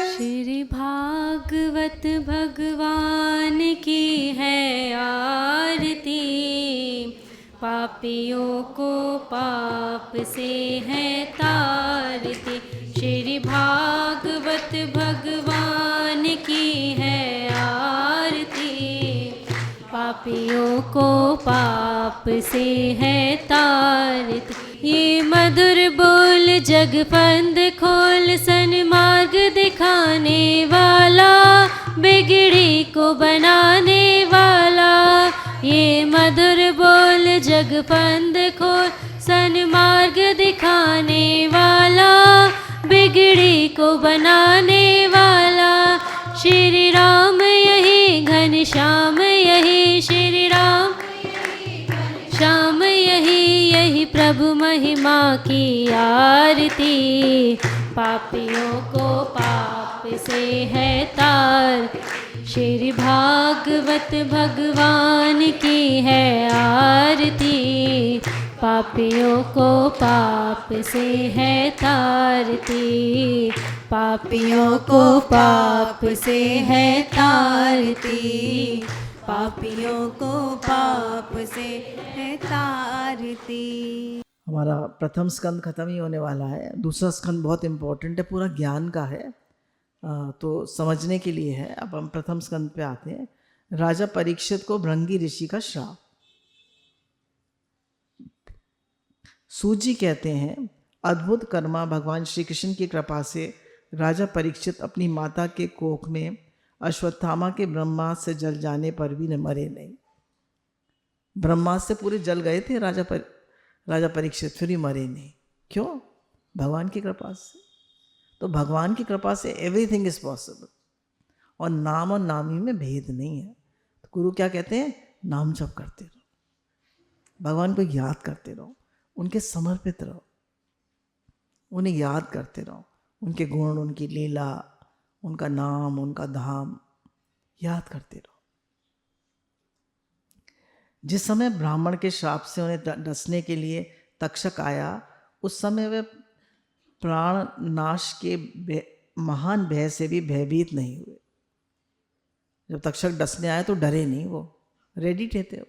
श्री भागवत भगवान की है आरती, पापियों को पाप से है तारती। श्री भागवत भगवान की है आरती, पापियों को पाप से है तारती। ये मधुर बोल जग फंद खोल, सन्मार्ग दिखाने वाला, बिगड़ी को बनाने वाला। ये मधुर बोल जग फंद खोल, सन्मार्ग दिखाने वाला, बिगड़ी को बनाने वाला। श्री राम यही घनश्याम यही, श्री राम श्याम यही, यही प्रभु महिमा की आरती। पापियों को पाप से है तार, श्री भागवत भगवान की है आरती। पापियों को पाप से है तारती, पापियों को पाप से है तारती, पापियों को पाप से है तारती। हमारा प्रथम स्कंद खत्म ही होने वाला है। दूसरा स्कंद बहुत इम्पोर्टेंट है, पूरा ज्ञान का है, तो समझने के लिए है। अब हम प्रथम स्कंद पे आते हैं। राजा परीक्षित को भृंगी ऋषि का श्राप। सूजी कहते हैं, अद्भुत कर्मा भगवान श्री कृष्ण की कृपा से राजा परीक्षित अपनी माता के कोख में अश्वत्थामा के ब्रह्मास्त्र से जल जाने पर भी न मरे नहीं। ब्रह्मास्त्र से पूरे जल गए थे राजा परीक्षित, फिर भी मरे नहीं। क्यों? भगवान की कृपा से। तो भगवान की कृपा से एवरीथिंग इज पॉसिबल। और नाम और नामी में भेद नहीं है। तो गुरु क्या कहते हैं? नाम जप करते रहो, भगवान को याद करते रहो, उनके समर्पित रहो, उन्हें याद करते रहो, उनके गुण, उनकी लीला, उनका नाम, उनका धाम याद करते रहो। जिस समय ब्राह्मण के श्राप से उन्हें डसने के लिए तक्षक आया, उस समय वे प्राण नाश के महान भय से भी भयभीत नहीं हुए। जब तक्षक डसने आए तो डरे नहीं, वो रेडी थे।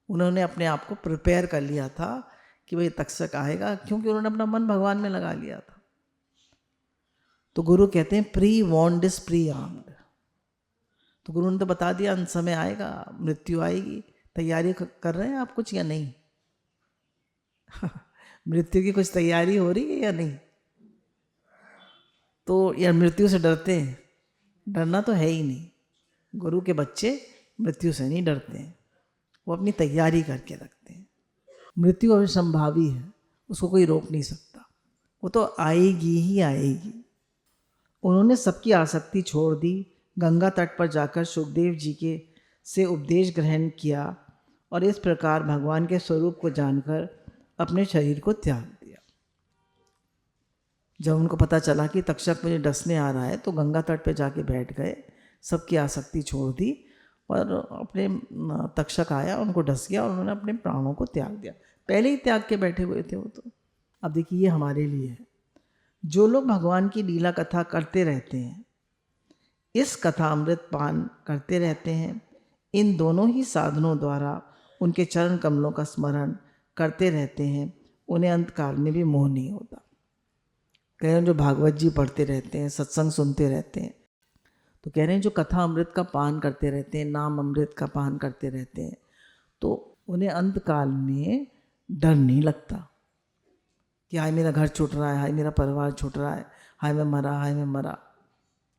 उन्होंने अपने आप को प्रिपेयर कर लिया था कि भाई तक्षक आएगा, क्योंकि उन्होंने अपना मन भगवान में लगा लिया था। तो गुरु कहते हैं prewarned is prearmed. तो गुरु ने तो बता दिया अंत समय आएगा, मृत्यु आएगी, तैयारी कर रहे हैं आप कुछ या नहीं? मृत्यु की कुछ तैयारी हो रही है या नहीं? तो यार मृत्यु से डरते हैं? डरना तो है ही नहीं। गुरु के बच्चे मृत्यु से नहीं डरते हैं, वो अपनी तैयारी करके रखते हैं। मृत्यु अविसंभावी है, उसको कोई रोक नहीं सकता, वो तो आएगी ही आएगी। उन्होंने सबकी आसक्ति छोड़ दी, गंगा तट पर जाकर सुखदेव जी के से उपदेश ग्रहण किया और इस प्रकार भगवान के स्वरूप को जानकर अपने शरीर को त्याग दिया। जब उनको पता चला कि तक्षक मुझे डसने आ रहा है, तो गंगा तट पर जाके बैठ गए, सबकी आसक्ति छोड़ दी और अपने तक्षक आया, उनको डस गया और उन्होंने अपने प्राणों को त्याग दिया। पहले ही त्याग के बैठे हुए थे वो तो। अब देखिए ये हमारे लिए है। जो लोग भगवान की लीला कथा करते रहते हैं, इस कथा अमृत पान करते रहते हैं, इन दोनों ही साधनों द्वारा उनके चरण कमलों का स्मरण करते रहते हैं, उन्हें अंतकाल में भी मोह नहीं होता। कह रहे हैं जो भागवत जी पढ़ते रहते हैं, सत्संग सुनते रहते हैं, तो कह रहे हैं जो कथा अमृत का पान करते रहते हैं, नाम अमृत का पान करते रहते हैं, तो उन्हें अंतकाल में डर नहीं लगता कि हाय मेरा घर छूट रहा है, हाय मेरा परिवार छूट रहा है, हाय मैं मरा, हाय मैं मरा।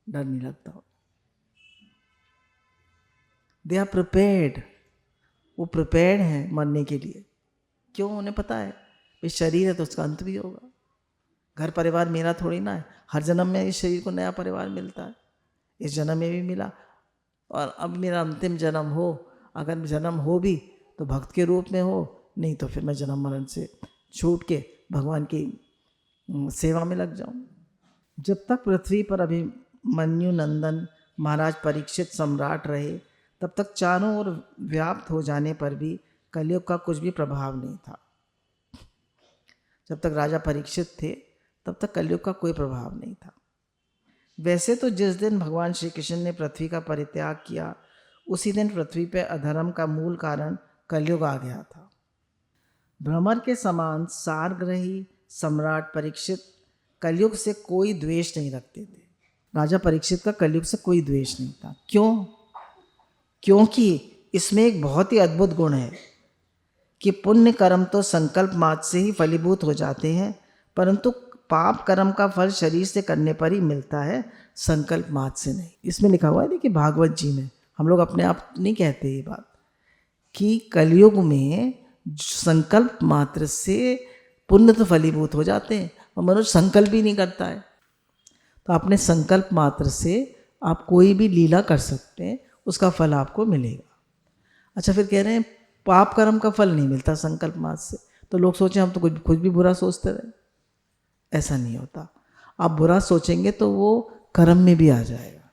डर नहीं लगता। दे आर प्रिपेयर्ड, वो प्रिपेयर्ड हैं मरने के लिए। क्यों? उन्हें पता है इस शरीर है तो उसका अंत भी होगा। घर परिवार मेरा थोड़ी ना है, हर जन्म में इस शरीर को नया परिवार मिलता है, इस जन्म में भी मिला और अब मेरा अंतिम जन्म हो, अगर जन्म हो भी तो भक्त के रूप में हो, नहीं तो फिर मैं जन्म मरण से छूट के भगवान की सेवा में लग जाऊं। जब तक पृथ्वी पर अभिमन्यु नंदन महाराज परीक्षित सम्राट रहे, तब तक चारों ओर व्याप्त हो जाने पर भी कलयुग का कुछ भी प्रभाव नहीं था। जब तक राजा परीक्षित थे तब तक कलयुग का कोई प्रभाव नहीं था। वैसे तो जिस दिन भगवान श्री कृष्ण ने पृथ्वी का परित्याग किया उसी दिन पृथ्वी पर अधर्म का मूल कारण कलयुग आ गया था। भ्रमर के समान सारग्रही सम्राट परीक्षित कलयुग से कोई द्वेष नहीं रखते थे। राजा परीक्षित का कलयुग से कोई द्वेष नहीं था। क्यों? क्योंकि इसमें एक बहुत ही अद्भुत गुण है कि पुण्य कर्म तो संकल्प मात्र से ही फलीभूत हो जाते हैं, परंतु पाप कर्म का फल शरीर से करने पर ही मिलता है, संकल्प मात्र से नहीं। इसमें लिखा हुआ है ना कि भागवत जी में, हम लोग अपने आप नहीं कहते ये बात, कि कलयुग में संकल्प मात्र से पुण्य तो फलीभूत हो जाते हैं और मनुष्य संकल्प भी नहीं करता है। तो अपने संकल्प मात्र से आप कोई भी लीला कर सकते हैं, उसका फल आपको मिलेगा। अच्छा, फिर कह रहे हैं पाप कर्म का फल नहीं मिलता संकल्प मात्र से, तो लोग सोचें हम तो कुछ भी बुरा सोचते रहे। ऐसा नहीं होता। आप बुरा सोचेंगे तो वो कर्म में भी आ जाएगा,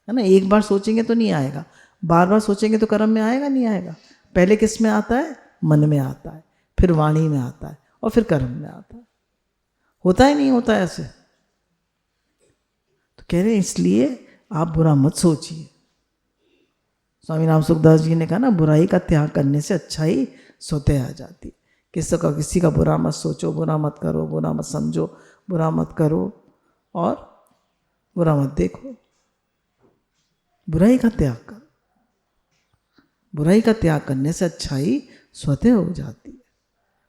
है ना। एक बार सोचेंगे तो नहीं आएगा, बार बार सोचेंगे तो कर्म में आएगा नहीं आएगा। पहले किस में आता है? मन में आता है, फिर वाणी में आता है और फिर कर्म में आता है। होता ही नहीं होता ऐसे। तो कह रहे हैं इसलिए आप बुरा मत सोचिए। स्वामी राम सुखदास जी ने कहा ना, बुराई का त्याग करने से अच्छाई स्वतः आ जाती। किसी का बुरा मत सोचो, बुरा मत करो, बुरा मत समझो, बुरा मत करो और बुरा मत देखो। बुराई का त्याग करो। बुराई का त्याग करने से अच्छाई स्वतः हो जाती है।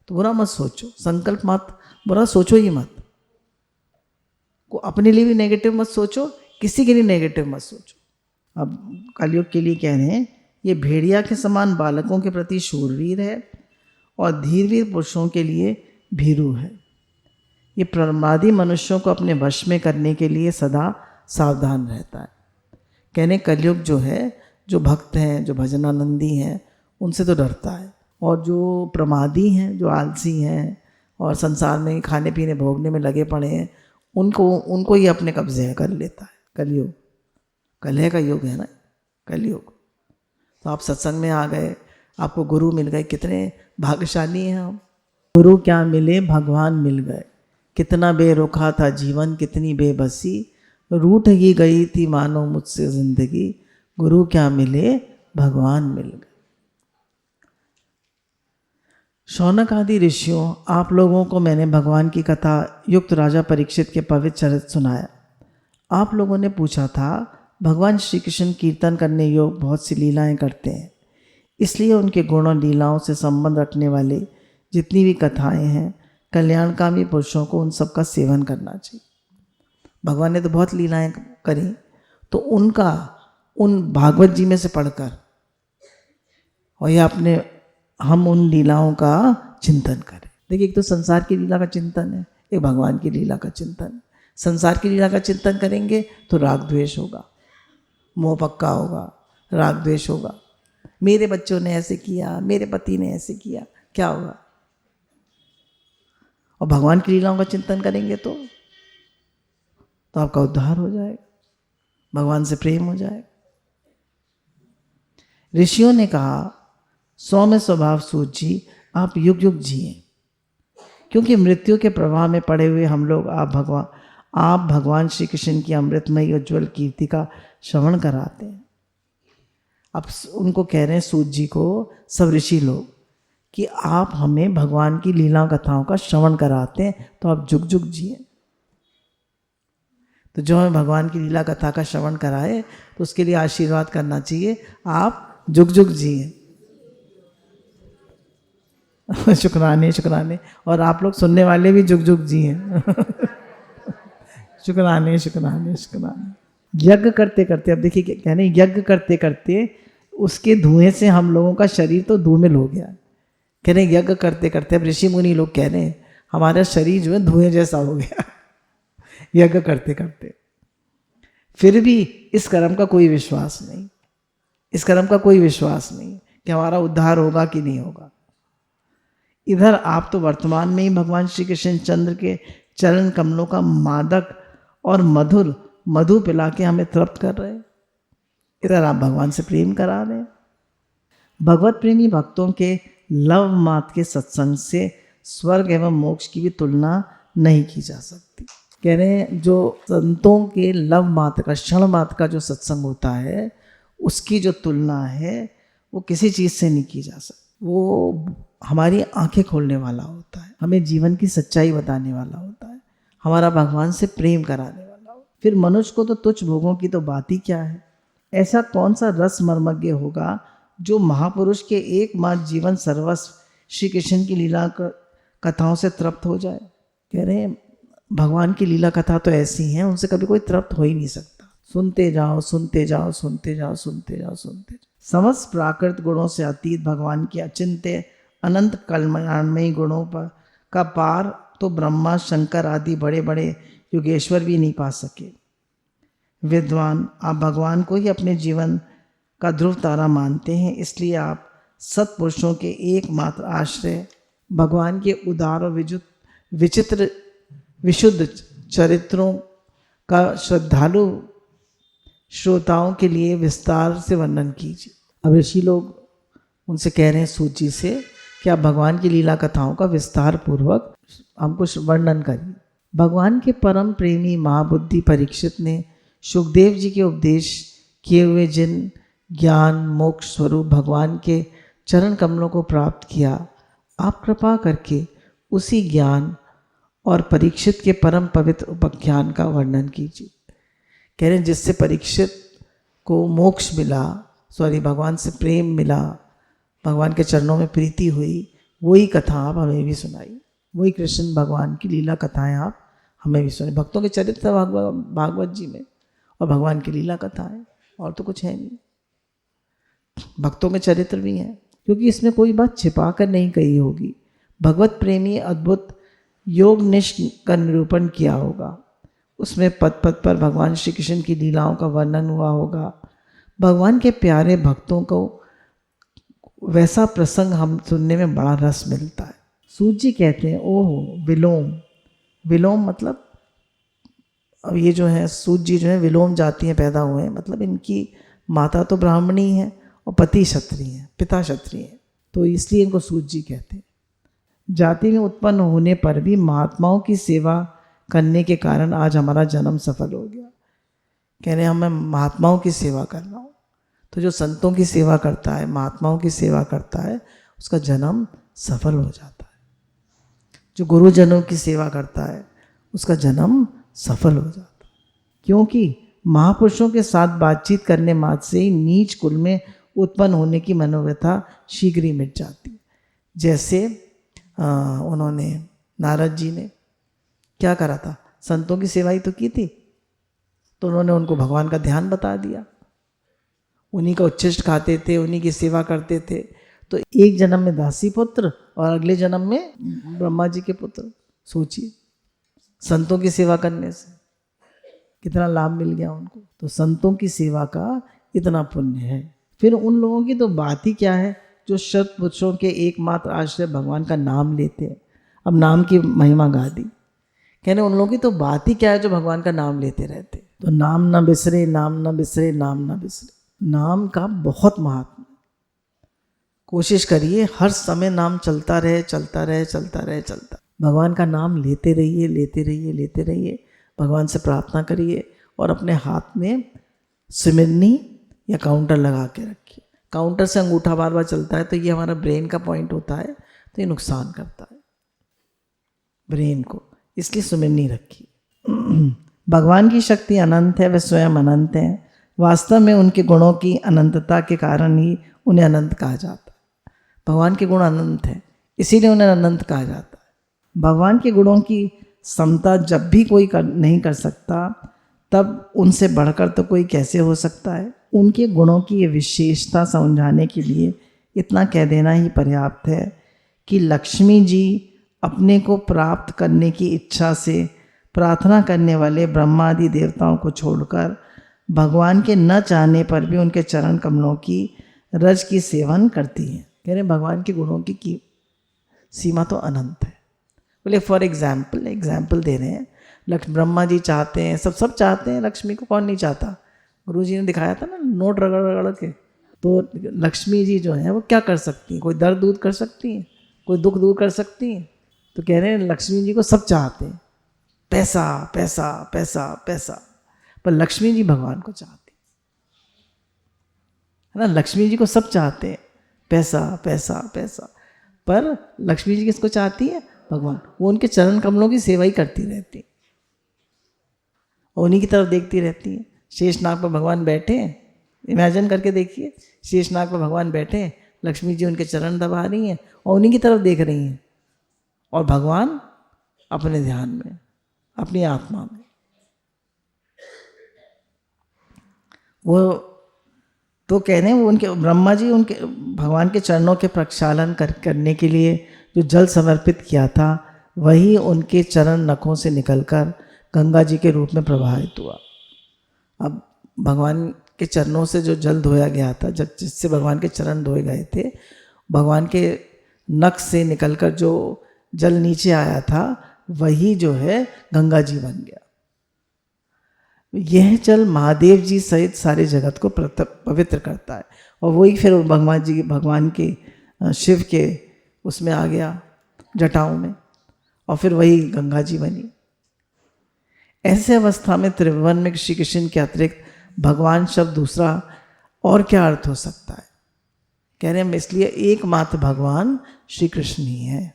तो बुरा मत सोचो, संकल्प मत, बुरा सोचो ही मत। को अपने लिए भी नेगेटिव मत सोचो, किसी के लिए नेगेटिव मत सोचो। अब कलयुग के लिए कह रहे हैं, ये भेड़िया के समान बालकों के प्रति शूरवीर है और धीरवीर पुरुषों के लिए भीरू है। ये प्रमादी मनुष्यों को अपने वश में करने के लिए सदा सावधान रहता है। कहने कलयुग जो है, जो भक्त हैं, जो भजनानंदी हैं, उनसे तो डरता है, और जो प्रमादी हैं, जो आलसी हैं और संसार में खाने पीने भोगने में लगे पड़े हैं, उनको ये अपने कब्जे कर लेता है। कलयुग, कलह का युग है ना कलयुग। तो आप सत्संग में आ गए, आपको गुरु मिल गए, कितने भाग्यशाली हैं हम। गुरु क्या मिले, भगवान मिल गए। कितना बेरुखा था जीवन, कितनी बेबसी, रूठ ही गई थी मानो मुझसे जिंदगी। गुरु क्या मिले, भगवान मिल गए। शौनक आदि ऋषियों, आप लोगों को मैंने भगवान की कथा युक्त राजा परीक्षित के पवित्र चरित्र सुनाया। आप लोगों ने पूछा था, भगवान श्री कृष्ण कीर्तन करने योग्य बहुत सी लीलाएं करते हैं, इसलिए उनके गुण और लीलाओं से संबंध रखने वाले जितनी भी कथाएं हैं, कल्याणकामी पुरुषों को उन सब का सेवन करना चाहिए। भगवान ने तो बहुत लीलाएं करी, तो उनका उन भागवत जी में से पढ़कर और ये अपने हम उन लीलाओं का चिंतन करें। देखिए, एक तो संसार की लीला का चिंतन है, एक भगवान की लीला का चिंतन है। संसार की लीला का चिंतन करेंगे तो राग द्वेष होगा, मोह पक्का होगा, राग द्वेष होगा। मेरे बच्चों ने ऐसे किया, मेरे पति ने ऐसे किया, क्या होगा। और भगवान की लीलाओं का चिंतन करेंगे तो आपका उद्धार हो जाएगा, भगवान से प्रेम हो जाएगा। ऋषियों ने कहा, सौम्य स्वभाव सूत जी, आप युग युग जिए, क्योंकि मृत्यु के प्रवाह में पड़े हुए हम लोग आप भगवान श्री कृष्ण की अमृतमयी उज्ज्वल कीर्ति का श्रवण कराते हैं। अब उनको कह रहे हैं, सूत जी को, सब ऋषि लोग, कि आप हमें भगवान की लीला कथाओं का श्रवण कराते हैं, तो आप जुग जुग जिए। तो जो हमें भगवान की लीला कथा का श्रवण कराए, तो उसके लिए आशीर्वाद करना चाहिए, आप जुग जुग जिए। शुक्राने शुक्राने। और आप लोग सुनने वाले भी जुग जुग जिए। शुक्राने शुक्राने शुक्राने। यज्ञ करते करते, अब देखिए कह रहे हैं, यज्ञ करते करते उसके धुएं से हम लोगों का शरीर तो धूमिल हो गया। कह रहे हैं यज्ञ करते करते, अब ऋषि मुनि लोग कह रहे हैं हमारा शरीर जो है धुएं जैसा हो गया यज्ञ करते करते। फिर भी इस कर्म का कोई विश्वास नहीं, इस कर्म का कोई विश्वास नहीं कि हमारा उद्धार होगा कि नहीं होगा। इधर आप तो वर्तमान में ही भगवान श्री कृष्ण चंद्र के चरण कमलों का मादक और मधुर मधु पिला के हमें तृप्त कर रहे हैं, इधर आप भगवान से प्रेम करा रहे हैं। भगवत प्रेमी भक्तों के लव मात के सत्संग से स्वर्ग एवं मोक्ष की भी तुलना नहीं की जा सकती। कह रहे हैं जो संतों के लव मात का, क्षण मात का जो सत्संग होता है, उसकी जो तुलना है वो किसी चीज़ से नहीं की जा सकती। वो हमारी आंखें खोलने वाला होता है, हमें जीवन की सच्चाई बताने वाला होता है, हमारा भगवान से प्रेम कराने वाला होता है। फिर मनुष्य को तो तुच्छ भोगों की तो बात ही क्या है। ऐसा कौन सा रस मर्मज्ञ होगा जो महापुरुष के एकमात्र जीवन सर्वस्व श्री कृष्ण की लीला कथाओं से तृप्त हो जाए। कह रहे हैं भगवान की लीला कथा तो ऐसी हैं, उनसे कभी कोई तृप्त हो ही नहीं सकता। सुनते जाओ सुनते जाओ सुनते जाओ सुनते जाओ सुनते जाओ। समस्त प्राकृत गुणों से अतीत भगवान के अचिंत्य अनंत कल्याणमयी गुणों पर का पार तो ब्रह्मा शंकर आदि बड़े बड़े योगेश्वर भी नहीं पा सके। विद्वान, आप भगवान को ही अपने जीवन का ध्रुव तारा मानते हैं, इसलिए आप सत्पुरुषों के एकमात्र आश्रय भगवान के उदार और विचित्र विशुद्ध चरित्रों का श्रद्धालु श्रोताओं के लिए विस्तार से वर्णन कीजिए। अब ऋषि लोग उनसे कह रहे हैं सूत जी से कि आप भगवान की लीला कथाओं का विस्तार पूर्वक हमको वर्णन करिए। भगवान के परम प्रेमी महाबुद्धि परीक्षित ने सुखदेव जी के उपदेश किए हुए जिन ज्ञान मोक्ष स्वरूप भगवान के चरण कमलों को प्राप्त किया, आप कृपा करके उसी ज्ञान और परीक्षित के परम पवित्र उपख्यान का वर्णन कीजिए। कह रहे हैं जिससे परीक्षित को मोक्ष मिला, भगवान से प्रेम मिला, भगवान के चरणों में प्रीति हुई, वही कथा आप हमें भी सुनाई। वही कृष्ण भगवान की लीला कथाएं आप हमें भी सुनाई। भक्तों के चरित्र भागवत जी में और भगवान की लीला कथाएं, और तो कुछ है नहीं। भक्तों के चरित्र भी हैं, क्योंकि इसमें कोई बात छिपा कर नहीं कही होगी। भगवत प्रेमी अद्भुत योग निष्ठ का निरूपण किया होगा। उसमें पद पद पर भगवान श्री कृष्ण की लीलाओं का वर्णन हुआ होगा। भगवान के प्यारे भक्तों को वैसा प्रसंग हम सुनने में बड़ा रस मिलता है। सूत जी कहते हैं ओहो विलोम, विलोम मतलब अब ये जो है सूत जी जो है विलोम जाति हैं, पैदा हुए हैं, मतलब इनकी माता तो ब्राह्मणी है और पति क्षत्रिय है, पिता क्षत्रिय है, तो इसलिए इनको सूत जी कहते हैं। जाति में उत्पन्न होने पर भी महात्माओं की सेवा करने के कारण आज हमारा जन्म सफल हो गया। कह रहे हैं मैं महात्माओं की सेवा कर रहा हूँ। तो जो संतों की सेवा करता है, महात्माओं की सेवा करता है, उसका जन्म सफल हो जाता है। जो गुरुजनों की सेवा करता है उसका जन्म सफल हो जाता है, क्योंकि महापुरुषों के साथ बातचीत करने मात्र से ही नीच कुल में उत्पन्न होने की मनोव्यथा शीघ्र ही मिट जाती है। जैसे उन्होंने नारद जी ने क्या करा था, संतों की सेवा ही तो की थी, तो उन्होंने उनको भगवान का ध्यान बता दिया। उन्हीं का उच्छिष्ट खाते थे, उन्हीं की सेवा करते थे, तो एक जन्म में दासी पुत्र और अगले जन्म में ब्रह्मा जी के पुत्र। सोचिए संतों की सेवा करने से कितना लाभ मिल गया उनको। तो संतों की सेवा का इतना पुण्य है। फिर उन लोगों की तो बात ही क्या है जो सत पुरुषों के एकमात्र आश्रय भगवान का नाम लेते हैं। अब नाम की महिमा गा दी, कहने उन लोगों की तो बात ही क्या है जो भगवान का नाम लेते रहते। तो नाम न बिसरे, नाम न बिसरे, नाम न बिसरे। नाम का बहुत महत्व। कोशिश करिए हर समय नाम चलता रहे, चलता रहे, चलता रहे, चलता। भगवान का नाम लेते रहिए, लेते रहिए, लेते रहिए। भगवान से प्रार्थना करिए और अपने हाथ में सिमरनी या काउंटर लगा के रखिए। काउंटर से अंगूठा बार बार चलता है तो ये हमारा ब्रेन का पॉइंट होता है, तो ये नुकसान करता है ब्रेन को, इसलिए सुमिरनी रखिए। भगवान की शक्ति अनंत है, वे स्वयं अनंत हैं। वास्तव में उनके गुणों की अनंतता के कारण ही उन्हें अनंत कहा जाता है। भगवान के गुण अनंत हैं, इसीलिए उन्हें अनंत कहा जाता है। भगवान के गुणों की समता जब भी कोई नहीं कर सकता, तब उनसे बढ़कर तो कोई कैसे हो सकता है। उनके गुणों की ये विशेषता समझाने के लिए इतना कह देना ही पर्याप्त है कि लक्ष्मी जी अपने को प्राप्त करने की इच्छा से प्रार्थना करने वाले ब्रह्मादि देवताओं को छोड़कर भगवान के न चाहने पर भी उनके चरण कमलों की रज की सेवन करती हैं। कह रहे भगवान के गुणों की सीमा तो अनंत है। बोले फॉर एग्जाम्पल दे रहे हैं, ब्रह्मा जी चाहते हैं, सब चाहते हैं लक्ष्मी को, कौन नहीं चाहता। गुरु जी ने दिखाया था ना, नोट रगड़ रगड़ के तो लक्ष्मी जी जो हैं वो क्या कर सकती हैं? कोई दर्द दूर कर सकती हैं, कोई दुख दूर कर सकती हैं? तो कह रहे हैं लक्ष्मी जी को सब चाहते हैं, पैसा पैसा पैसा पैसा, पर लक्ष्मी जी भगवान को चाहती है ना। लक्ष्मी जी को सब चाहते हैं, पैसा पैसा पैसा, पर लक्ष्मी जी किसको चाहती है? भगवान। वो उनके चरण कमलों की सेवा ही करती रहती है और उन्हीं की तरफ देखती रहती है। शेषनाग पर भगवान बैठे हैं, इमेजिन करके देखिए, शेषनाग पर भगवान बैठे हैं, लक्ष्मी जी उनके चरण दबा रही हैं और उन्हीं की तरफ देख रही हैं, और भगवान अपने ध्यान में, अपनी आत्मा में। वो तो कह रहे हैं वो उनके ब्रह्मा जी उनके भगवान के चरणों के प्रक्षालन करने के लिए जो जल समर्पित किया था, वही उनके चरण नखों से निकलकर गंगा जी के रूप में प्रवाहित हुआ। अब भगवान के चरणों से जो जल धोया गया था, जिससे भगवान के चरण धोए गए थे, भगवान के नख से निकलकर जो जल नीचे आया था, वही जो है गंगा जी बन गया। यह जल महादेव जी सहित सारे जगत को पवित्र करता है, और वही फिर भगवान के शिव के उसमें आ गया, जटाओं में, और फिर वही गंगा जी बनी। ऐसे अवस्था में त्रिभुवन में श्री कृष्ण के अतिरिक्त भगवान शब्द दूसरा और क्या अर्थ हो सकता है? कह रहे हैं इसलिए एकमात्र भगवान श्री कृष्ण ही है,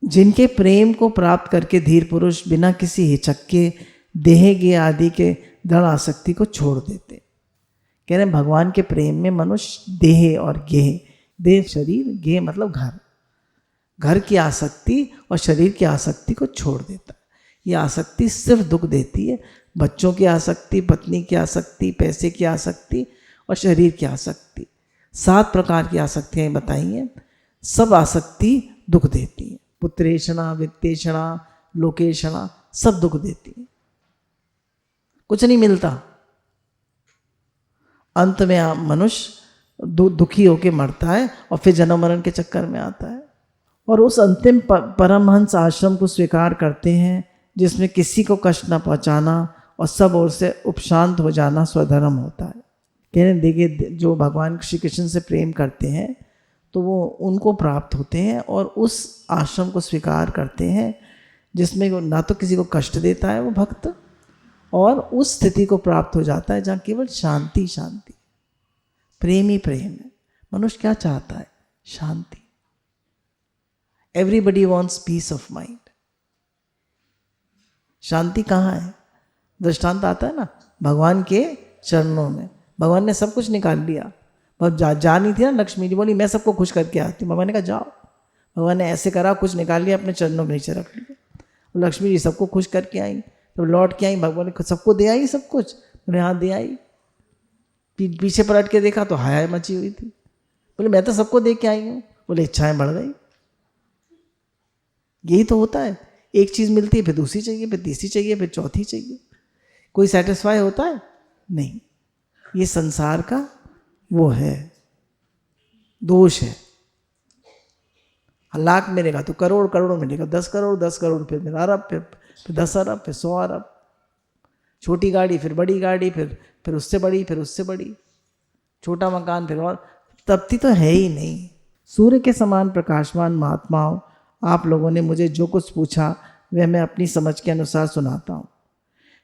जिनके प्रेम को प्राप्त करके धीर पुरुष बिना किसी हिचक के देह गे आदि के दृढ़ आसक्ति को छोड़ देते। कह रहे हैं भगवान के प्रेम में मनुष्य देह और गेह, देह शरीर, गेह मतलब घर की आसक्ति और शरीर की आसक्ति को छोड़ देता है। ये आसक्ति सिर्फ दुख देती है। बच्चों की आसक्ति, पत्नी की आसक्ति, पैसे की आसक्ति और शरीर की आसक्ति, 7 प्रकार की आसक्तियाँ बताई हैं। सब आसक्ति दुख देती है। पुत्रेषणा, वित्तेषणा, लोकेषणा, सब दुख देती है, कुछ नहीं मिलता। अंत में मनुष्य दुखी होकर मरता है और फिर जन्म मरण के चक्कर में आता है, और उस अंतिम परमहंस आश्रम को स्वीकार करते हैं जिसमें किसी को कष्ट न पहुंचाना और सब ओर से उपशांत हो जाना स्वधर्म होता है। कहने देखिए, जो भगवान श्री कृष्ण से प्रेम करते हैं तो वो उनको प्राप्त होते हैं और उस आश्रम को स्वीकार करते हैं जिसमें ना तो किसी को कष्ट देता है वो भक्त, और उस स्थिति को प्राप्त हो जाता है जहाँ केवल शांति शांति, प्रेम ही प्रेम है। मनुष्य क्या चाहता है? शांति। Everybody wants peace of mind. शांति कहाँ है? दृष्टांत आता है ना, भगवान के चरणों में। भगवान ने सब कुछ निकाल लिया, बस जा नहीं थी ना। लक्ष्मी जी बोली मैं सबको खुश करके आती हूँ। भगवान ने कहा जाओ। भगवान ने ऐसे करा, कुछ निकाल लिया, अपने चरणों के नीचे रख लिया। लक्ष्मी जी सबको खुश करके आई, तब लौट के आई, भगवान ने सबको दे आई सब कुछ। बोले हाँ दे आई। पीछे पलट के देखा तो हाय मची हुई थी। बोले मैं तो सबको दे के आई हूँ। बोले इच्छाएं बढ़ गई। यही तो होता है, एक चीज़ मिलती है फिर दूसरी चाहिए, फिर तीसरी चाहिए, फिर चौथी चाहिए। कोई सेटिस्फाई होता है? नहीं। ये संसार का वो है, दोष है। लाख मिलेगा तो करोड़, करोड़ मिलेगा 10 करोड़, 10 करोड़ फिर अरब, फिर 10 अरब, फिर 100 अरब। छोटी गाड़ी, फिर बड़ी गाड़ी, फिर उससे बड़ी, फिर उससे बड़ी, छोटा मकान, फिर और तृप्ति तो है ही नहीं। सूर्य के समान प्रकाशमान महात्माओं, आप लोगों ने मुझे जो कुछ पूछा वह मैं अपनी समझ के अनुसार सुनाता हूँ।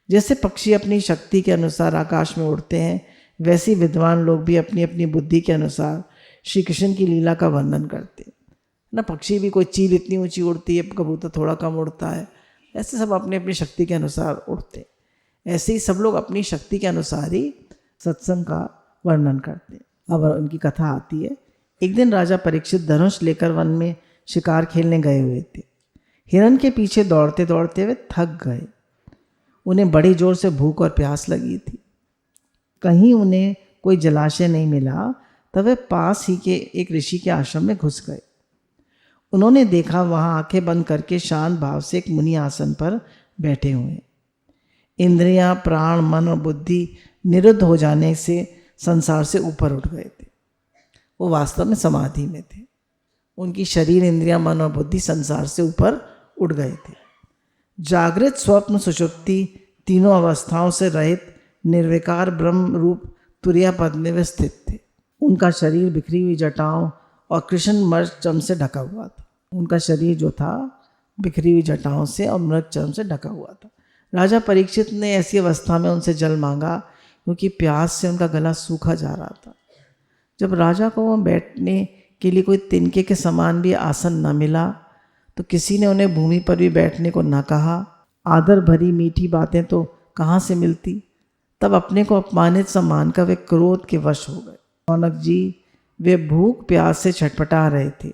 जैसे पक्षी अपनी शक्ति के अनुसार आकाश में उड़ते हैं, वैसे विद्वान लोग भी अपनी अपनी बुद्धि के अनुसार श्री कृष्ण की लीला का वर्णन करते हैं ना। पक्षी भी, कोई चील इतनी ऊंची उड़ती है, कबूतर थोड़ा कम उड़ता है, ऐसे सब अपनी अपनी शक्ति के अनुसार उड़ते हैं। ऐसे ही सब लोग अपनी शक्ति के अनुसार ही सत्संग का वर्णन करते हैं। अब उनकी कथा आती है। एक दिन राजा परीक्षित धनुष लेकर वन में शिकार खेलने गए हुए थे। हिरण के पीछे दौड़ते दौड़ते वे थक गए। उन्हें बड़ी जोर से भूख और प्यास लगी थी। कहीं उन्हें कोई जलाशय नहीं मिला, तब वे पास ही के एक ऋषि के आश्रम में घुस गए। उन्होंने देखा वहाँ आंखें बंद करके शांत भाव से एक मुनि आसन पर बैठे हुए। इंद्रियां, प्राण, मन और बुद्धि निरुद्ध हो जाने से संसार से ऊपर उठ गए थे। वो वास्तव में समाधि में थे। उनकी शरीर, इंद्रियां, मन और बुद्धि संसार से ऊपर उठ गए थे। जागृत, स्वप्न, सुषुप्ति तीनों अवस्थाओं से रहित निर्विकार ब्रह्म रूप तुरिया पद में वे स्थित थे। उनका शरीर बिखरी हुई जटाओं और कृष्ण मृग चर्म से ढका हुआ था। उनका शरीर जो था बिखरी हुई जटाओं से और मृग चर्म से ढका हुआ था। राजा परीक्षित ने ऐसी अवस्था में उनसे जल मांगा क्योंकि प्यास से उनका गला सूखा जा रहा था। जब राजा को वहाँ बैठने के लिए कोई तिनके के समान भी आसन न मिला तो किसी ने उन्हें भूमि पर भी बैठने को न कहा। आदर भरी मीठी बातें तो कहाँ से मिलती। तब अपने को अपमानित सा मानकर वे क्रोध के वश हो गए। रौनक जी वे भूख प्यास से छटपटा रहे थे,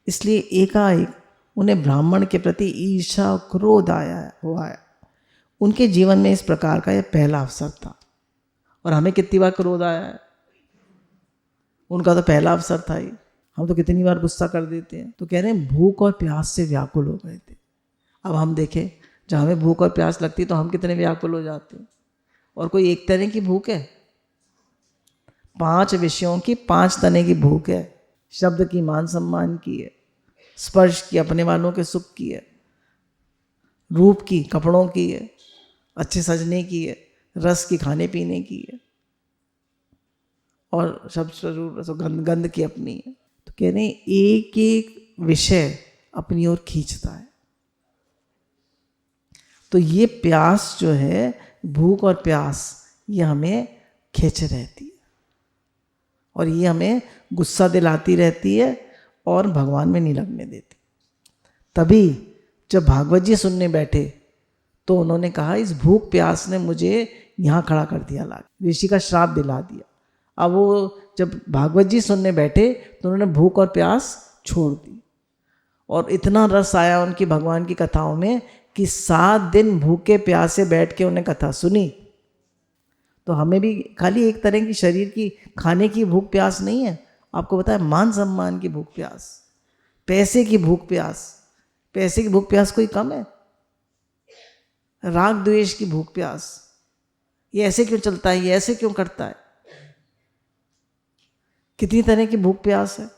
इसलिए एकाएक उन्हें ब्राह्मण के प्रति ईर्ष्या और क्रोध आया। उनके जीवन में इस प्रकार का यह पहला अवसर था। और हमें कितनी बार क्रोध आया है? उनका तो पहला अवसर था ही। हम तो कितनी बार गुस्सा कर देते हैं। तो कह रहे हैं भूख और प्यास से व्याकुल हो गए थे। अब हम देखें, जब हमें भूख और प्यास लगती तो हम कितने व्याकुल हो जाते हैं। और कोई एक तरह की भूख है? 5 विषयों की 5 तरह की भूख है। शब्द की, मान सम्मान की है, स्पर्श की, अपने वालों के सुख की है, रूप की, कपड़ों की है, अच्छे सजने की है, रस की, खाने पीने की है, और शब्द स्वरूप गंध की अपनी है। तो कह रहे हैं एक एक विषय अपनी ओर खींचता है। तो ये प्यास जो है, भूख और प्यास, ये हमें खींच रहती है और ये हमें गुस्सा दिलाती रहती है और भगवान में नहीं लगने देती। तभी जब भागवत जी सुनने बैठे तो उन्होंने कहा इस भूख प्यास ने मुझे यहाँ खड़ा कर दिया, ला ऋषि का श्राप दिला दिया। अब वो जब भागवत जी सुनने बैठे तो उन्होंने भूख और प्यास छोड़ दी और इतना रस आया उनकी भगवान की कथाओं में कि 7 दिन भूखे प्यासे बैठ के उन्हें कथा सुनी। तो हमें भी खाली एक तरह की शरीर की खाने की भूख प्यास नहीं है। आपको पता है मान सम्मान की भूख प्यास, पैसे की भूख प्यास। पैसे की भूख प्यास कोई कम है? राग द्वेष की भूख प्यास, ये ऐसे क्यों चलता है, ये ऐसे क्यों करता है, कितनी तरह की भूख प्यास है।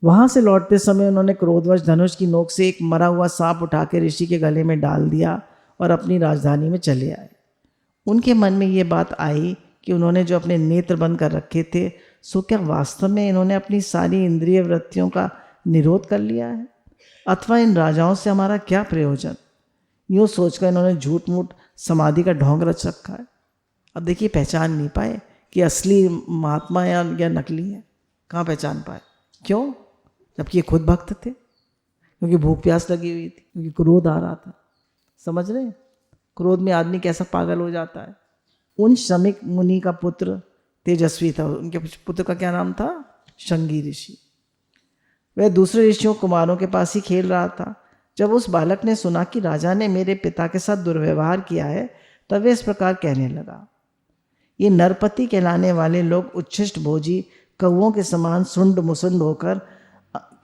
वहां से लौटते समय उन्होंने क्रोधवश धनुष की नोक से एक मरा हुआ सांप उठा के ऋषि के गले में डाल दिया और अपनी राजधानी में चले आए। उनके मन में ये बात आई कि उन्होंने जो अपने नेत्र बंद कर रखे थे, सो क्या वास्तव में इन्होंने अपनी सारी इंद्रिय वृत्तियों का निरोध कर लिया है, अथवा इन राजाओं से हमारा क्या प्रयोजन। यूँ सोचकर इन्होंने झूठ मूठ समाधि का ढोंग रच रखा है। अब देखिए, पहचान नहीं पाए कि असली महात्मा या नकली है। कहाँ पहचान पाए? क्यों? जबकि ये खुद भक्त थे, क्योंकि भूख प्यास लगी हुई थी, क्योंकि क्रोध आ रहा था। समझ रहे हैं? क्रोध में आदमी कैसा पागल हो जाता है। उन शमिक मुनि का पुत्र तेजस्वी था। उनके पुत्र का क्या नाम था? शंगी ऋषि। वह दूसरे ऋषियों कुमारों के पास ही खेल रहा था। जब उस बालक ने सुना कि राजा ने मेरे पिता के साथ दुर्व्यवहार किया है, तब वह इस प्रकार कहने लगा, ये नरपति कहलाने वाले लोग उच्छिष्ट भोजी कौओं के समान सुंड मुसुंड होकर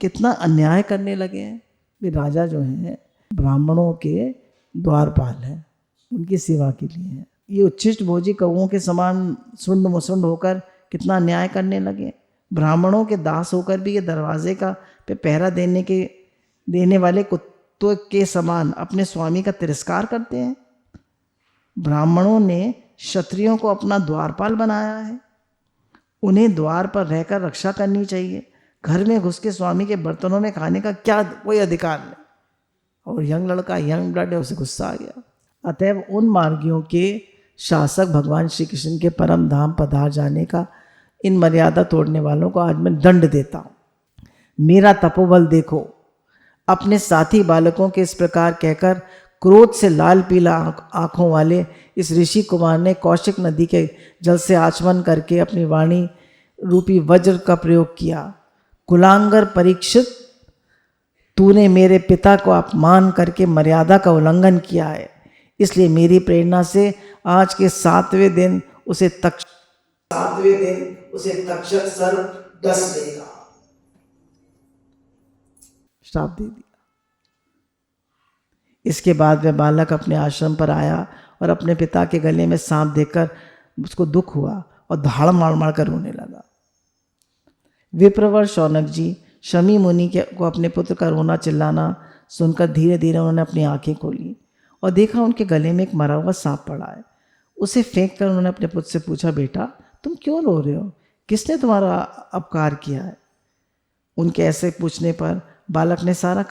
कितना अन्याय करने लगे हैं। वे राजा जो हैं ब्राह्मणों के द्वारपाल हैं, उनकी सेवा के लिए हैं। ये उच्छिष्ट भोजी कौओं के समान सुंड मुसुंड होकर कितना अन्याय करने लगे। ब्राह्मणों के दास होकर भी ये दरवाजे का पे पहरा देने वाले कुत्तों के समान अपने स्वामी का तिरस्कार करते हैं। ब्राह्मणों ने क्षत्रियों को अपना द्वारपाल बनाया है। उन्हें द्वार पर रहकर रक्षा करनी चाहिए। घर में घुस के स्वामी के बर्तनों में खाने का क्या कोई अधिकार नहीं। और यंग लड़का, यंग ब्लड है, उसे गुस्सा आ गया। अतएव उन मार्गियों के शासक भगवान श्री कृष्ण के परम धाम पधार जाने का इन मर्यादा तोड़ने वालों को आज मैं दंड देता हूँ। मेरा तपोबल देखो। अपने साथी बालकों के इस प्रकार कहकर क्रोध से लाल पीला आंखों वाले इस ऋषि कुमार ने कौशिक नदी के जल से आचमन करके अपनी वाणी रूपी वज्र का प्रयोग किया। कुलांगर परीक्षित, तूने मेरे पिता को अपमान करके मर्यादा का उल्लंघन किया है, इसलिए मेरी प्रेरणा से आज के 7वें दिन उसे तक्षक सर्प डस लेगा। श्राप दे दिया। इसके बाद वह बालक अपने आश्रम पर आया और अपने पिता के गले में सांप देखकर उसको दुख हुआ और धाड़ मार मार कर रोने लगा। विप्रवर शौनक जी शमी मुनि को अपने पुत्र का रोना चिल्लाना सुनकर धीरे धीरे उन्होंने अपनी आंखें खोली और देखा उनके गले में एक मरा हुआ सांप पड़ा है। उसे फेंक कर उन्होंने अपने पुत्र से पूछा, बेटा तुम क्यों रो रहे हो, किसने तुम्हारा अपकार किया है? उनके ऐसे पूछने पर बालक ने सारा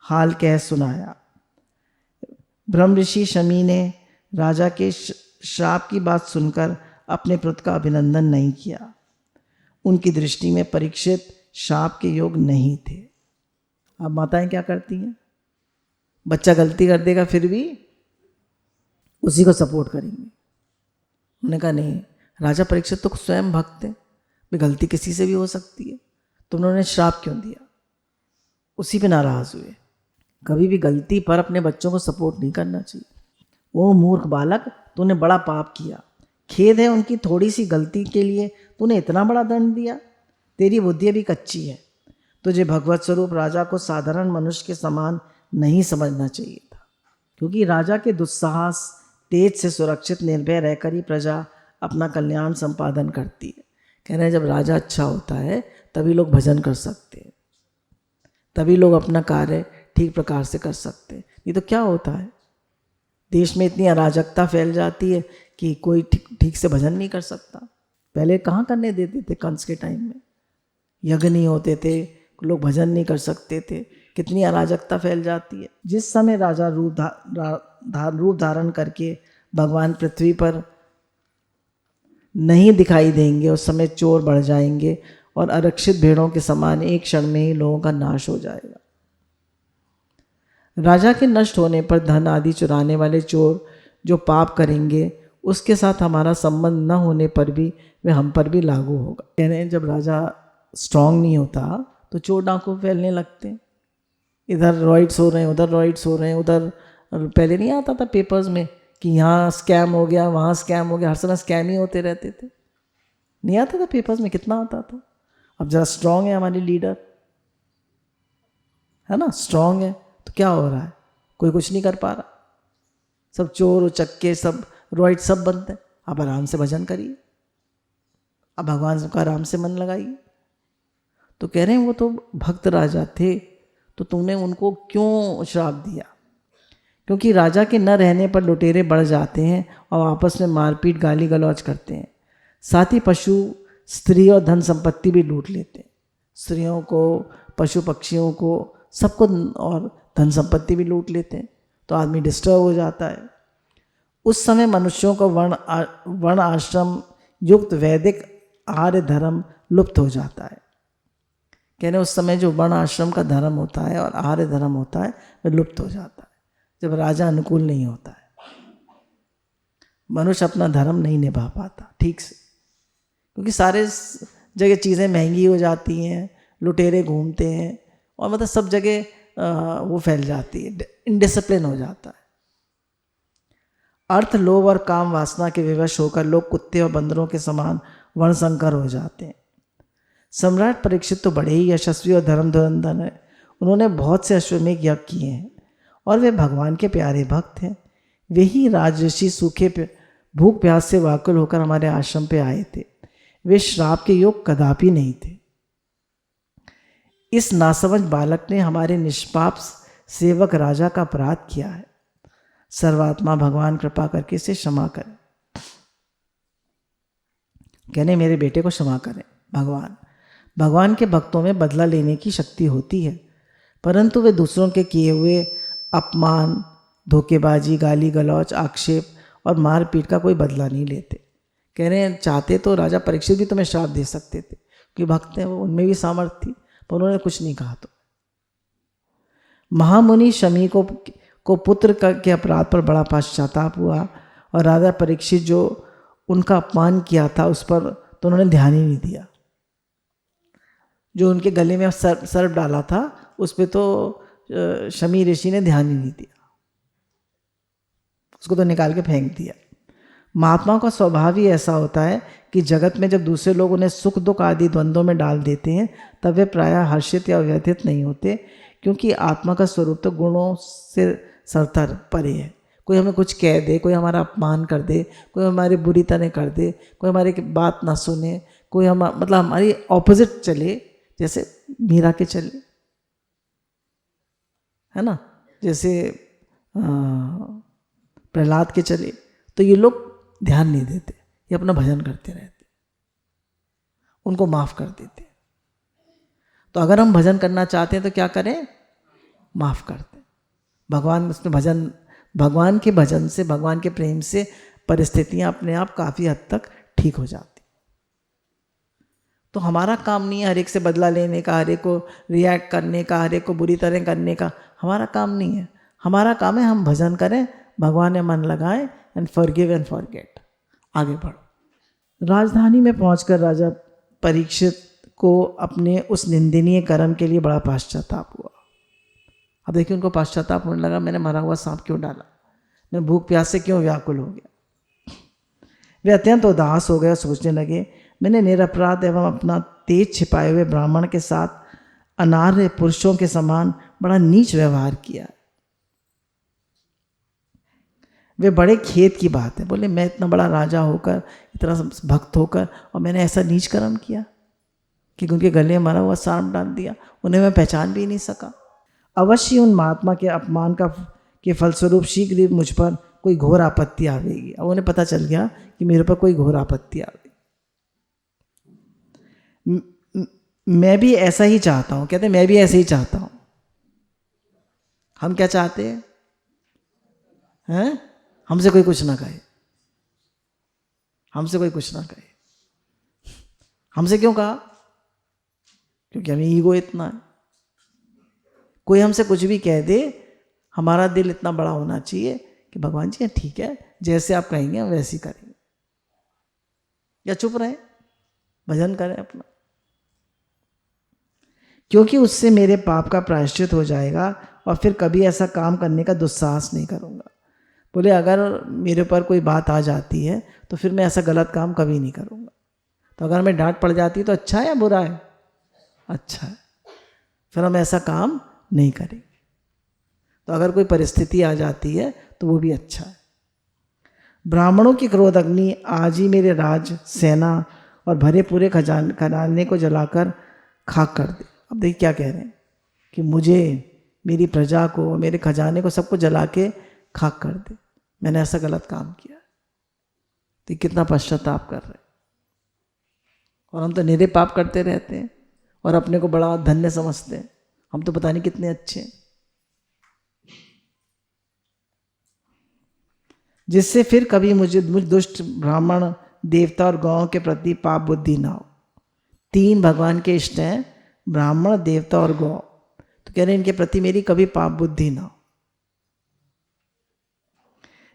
हाल कह सुनाया। ब्रह्म ऋषि शमी ने राजा के श्राप की बात सुनकर अपने पुत्र का अभिनंदन नहीं किया। उनकी दृष्टि में परीक्षित श्राप के योग्य नहीं थे। अब माताएं क्या करती हैं? बच्चा गलती कर देगा फिर भी उसी को सपोर्ट करेंगे। उन्होंने कहा नहीं, राजा परीक्षित तो स्वयं भक्त थे, भी गलती किसी से भी हो सकती है, तुमने उन्हें श्राप क्यों दिया? उसी पे नाराज हुए। कभी भी गलती पर अपने बच्चों को सपोर्ट नहीं करना चाहिए। ओ मूर्ख बालक, तूने बड़ा पाप किया, खेद है उनकी थोड़ी सी गलती के लिए तूने इतना बड़ा दंड दिया। तेरी बुद्धि अभी कच्ची है। तुझे भगवत स्वरूप राजा को साधारण मनुष्य के समान नहीं समझना चाहिए था, क्योंकि राजा के दुस्साहस तेज से सुरक्षित निर्भय रहकर ही प्रजा अपना कल्याण संपादन करती है। कह रहे हैं जब राजा अच्छा होता है तभी लोग भजन कर सकते हैं, तभी लोग अपना कार्य ठीक प्रकार से कर सकते हैं। ये तो क्या होता है, देश में इतनी अराजकता फैल जाती है कि कोई ठीक से भजन नहीं कर सकता। पहले कहाँ करने देते थे? कंस के टाइम में यज्ञ नहीं होते थे, लोग भजन नहीं कर सकते थे, कितनी अराजकता फैल जाती है। जिस समय राजा रूप धारण करके भगवान पृथ्वी पर नहीं दिखाई देंगे उस समय चोर बढ़ जाएंगे और आरक्षित भेड़ों के समान एक क्षण में ही लोगों का नाश हो जाएगा। राजा के नष्ट होने पर धन आदि चुराने वाले चोर जो पाप करेंगे उसके साथ हमारा संबंध न होने पर भी वे हम पर भी लागू होगा। कह रहे हैं जब राजा स्ट्रांग नहीं होता तो चोर डाकू फैलने लगते हैं, इधर रॉइड्स हो रहे हैं, उधर रॉइड्स हो रहे हैं, उधर पहले नहीं आता था पेपर्स में कि यहाँ स्कैम हो गया, वहाँ स्कैम हो गया, हर समय स्कैम ही होते रहते थे। नहीं आता था पेपर्स में, कितना आता था। अब जरा स्ट्रांग है हमारी लीडर, है ना, स्ट्रांग है तो क्या हो रहा है, कोई कुछ नहीं कर पा रहा, सब चोर उचक्के सब रॉइड सब बनते हैं। आप आराम से भजन करिए, अब भगवान का आराम से मन लगाइए। तो कह रहे हैं वो तो भक्त राजा थे, तो तुमने उनको क्यों श्राप दिया? क्योंकि राजा के न रहने पर लुटेरे बढ़ जाते हैं और आपस में मारपीट गाली गलौज करते हैं, साथ ही पशु स्त्री और धन संपत्ति भी लूट लेते हैं, स्त्रियों को, पशु पक्षियों को, सबको, और धन संपत्ति भी लूट लेते हैं। तो आदमी डिस्टर्ब हो जाता है। उस समय मनुष्यों का वर्ण आश्रम युक्त वैदिक आर्य धर्म लुप्त हो जाता है। कहने उस समय जो वर्ण आश्रम का धर्म होता है और आर्य धर्म होता है वह लुप्त हो जाता है जब राजा अनुकूल नहीं होता है। मनुष्य अपना धर्म नहीं निभा पाता ठीक से, क्योंकि सारे जगह चीज़ें महंगी हो जाती हैं, लुटेरे घूमते हैं और मतलब सब जगह वो फैल जाती है, इनडिसिप्लिन हो जाता है। अर्थ, लोभ और काम वासना के विवश होकर लोग कुत्ते और बंदरों के समान वर्णसंकर हो जाते हैं। सम्राट परीक्षित तो बड़े ही यशस्वी और धर्म धुरंधर हैं। उन्होंने बहुत से अश्वमेध यज्ञ किए हैं और वे भगवान के प्यारे भक्त हैं। वे ही राजऋषि सूखे भूख प्यास से व्याकुल होकर हमारे आश्रम पे आए थे। वे श्राप के योग कदापि नहीं थे। इस नासमझ बालक ने हमारे निष्पाप सेवक राजा का अपराध किया है। सर्वात्मा भगवान कृपा करके इसे क्षमा करें। कहने मेरे बेटे को क्षमा करें। भगवान के भक्तों में बदला लेने की शक्ति होती है, परंतु वे दूसरों के किए हुए अपमान, धोखेबाजी, गाली गलौज, आक्षेप और मारपीट का कोई बदला नहीं लेते। कह रहे हैं चाहते तो राजा परीक्षित भी तुम्हें श्राप दे सकते थे, क्योंकि भक्त हैं वो, उनमें भी सामर्थ्य थी, पर उन्होंने कुछ नहीं कहा। तो महामुनि शमी को पुत्र के अपराध पर बड़ा पश्चाताप हुआ और राजा परीक्षित जो उनका अपमान किया था उस पर तो उन्होंने ध्यान ही नहीं दिया। जो उनके गले में सर्प डाला था उस पर तो शमी ऋषि ने ध्यान ही नहीं दिया, उसको तो निकाल के फेंक दिया। महात्माओं का स्वभाव ही ऐसा होता है कि जगत में जब दूसरे लोग उन्हें सुख दुख आदि द्वंद्वों में डाल देते हैं तब वे प्रायः हर्षित या व्यथित नहीं होते, क्योंकि आत्मा का स्वरूप तो गुणों से सरतर परे है। कोई हमें कुछ कह दे, कोई हमारा अपमान कर दे, कोई हमारी बुरी तरह कर दे, कोई हमारी बात ना सुने, कोई हम मतलब हमारी ऑपोजिट चले, जैसे मीरा के चले, है ना, जैसे प्रहलाद के चले, तो ये लोग ध्यान नहीं देते। ये अपना भजन करते रहते, उनको माफ़ कर देते। तो अगर हम भजन करना चाहते हैं तो क्या करें? माफ़ करते। भगवान उसमें भजन, भगवान के भजन से, भगवान के प्रेम से परिस्थितियाँ अपने आप काफ़ी हद तक ठीक हो जाती। तो हमारा काम नहीं है हर एक से बदला लेने का, हर एक को रिएक्ट करने का, हर एक को बुरी तरह करने का, हमारा काम नहीं है। हमारा काम है हम भजन करें, भगवान में मन लगाएं एंड फॉरगिव एंड फॉरगेट, आगे बढ़ो। राजधानी में पहुंचकर राजा परीक्षित को अपने उस निंदनीय कर्म के लिए बड़ा पश्चाताप हुआ। अब देखिए उनको पश्चाताप होने लगा, मैंने मरा हुआ सांप क्यों डाला, मैं भूख प्यास से क्यों व्याकुल हो गया। वे अत्यंत उदास हो गए और सोचने लगे, मैंने निरपराध एवं अपना तेज छिपाए हुए ब्राह्मण के साथ अनार्य पुरुषों के समान बड़ा नीच व्यवहार किया। वे बड़े खेद की बात है, बोले मैं इतना बड़ा राजा होकर, इतना भक्त होकर, और मैंने ऐसा नीच कर्म किया कि उनके गले मरा हुआ सांप डाल दिया, उन्हें मैं पहचान भी नहीं सका। अवश्य उन महात्मा के अपमान के फलस्वरूप शीघ्र ही मुझ पर कोई घोर आपत्ति आवेगी। अब उन्हें पता चल गया कि मेरे पर कोई घोर आपत्ति आ गई। मैं भी ऐसा ही चाहता हूँ, कहते मैं भी ऐसे ही चाहता हूँ। हम क्या चाहते हैं? हमसे कोई कुछ ना कहे, हमसे कोई कुछ ना कहे। हमसे क्यों कहा? क्योंकि हमें ईगो इतना है। कोई हमसे कुछ भी कह दे, हमारा दिल इतना बड़ा होना चाहिए कि भगवान जी ठीक है, जैसे आप कहेंगे हम वैसे ही करेंगे, या चुप रहें, भजन करें अपना, क्योंकि उससे मेरे पाप का प्रायश्चित हो जाएगा और फिर कभी ऐसा काम करने का दुस्साहस नहीं करूँगा। बोले अगर मेरे पर कोई बात आ जाती है तो फिर मैं ऐसा गलत काम कभी नहीं करूँगा। तो अगर मैं डांट पड़ जाती है तो अच्छा है या बुरा है? अच्छा है, फिर हम ऐसा काम नहीं करेंगे। तो अगर कोई परिस्थिति आ जाती है तो वो भी अच्छा है। ब्राह्मणों की क्रोध अग्नि आज ही मेरे राज, सेना और भरे पूरे खजाने को जलाकर खाक कर दे। अब देखिए क्या कह रहे हैं कि मुझे, मेरी प्रजा को, मेरे खजाने को, सबको जला के खाक कर दे, मैंने ऐसा गलत काम किया। तो कितना पश्चाताप कर रहे हैं। और हम तो निरे पाप करते रहते हैं और अपने को बड़ा धन्य समझते हैं, हम तो पता नहीं कितने अच्छे हैं। जिससे फिर कभी मुझ दुष्ट ब्राह्मण, देवता और गौओं के प्रति पाप बुद्धि ना हो। 3 भगवान के इष्ट हैं, ब्राह्मण, देवता और गौ। तो कह रहे हैं इनके प्रति मेरी कभी पाप बुद्धि ना हो।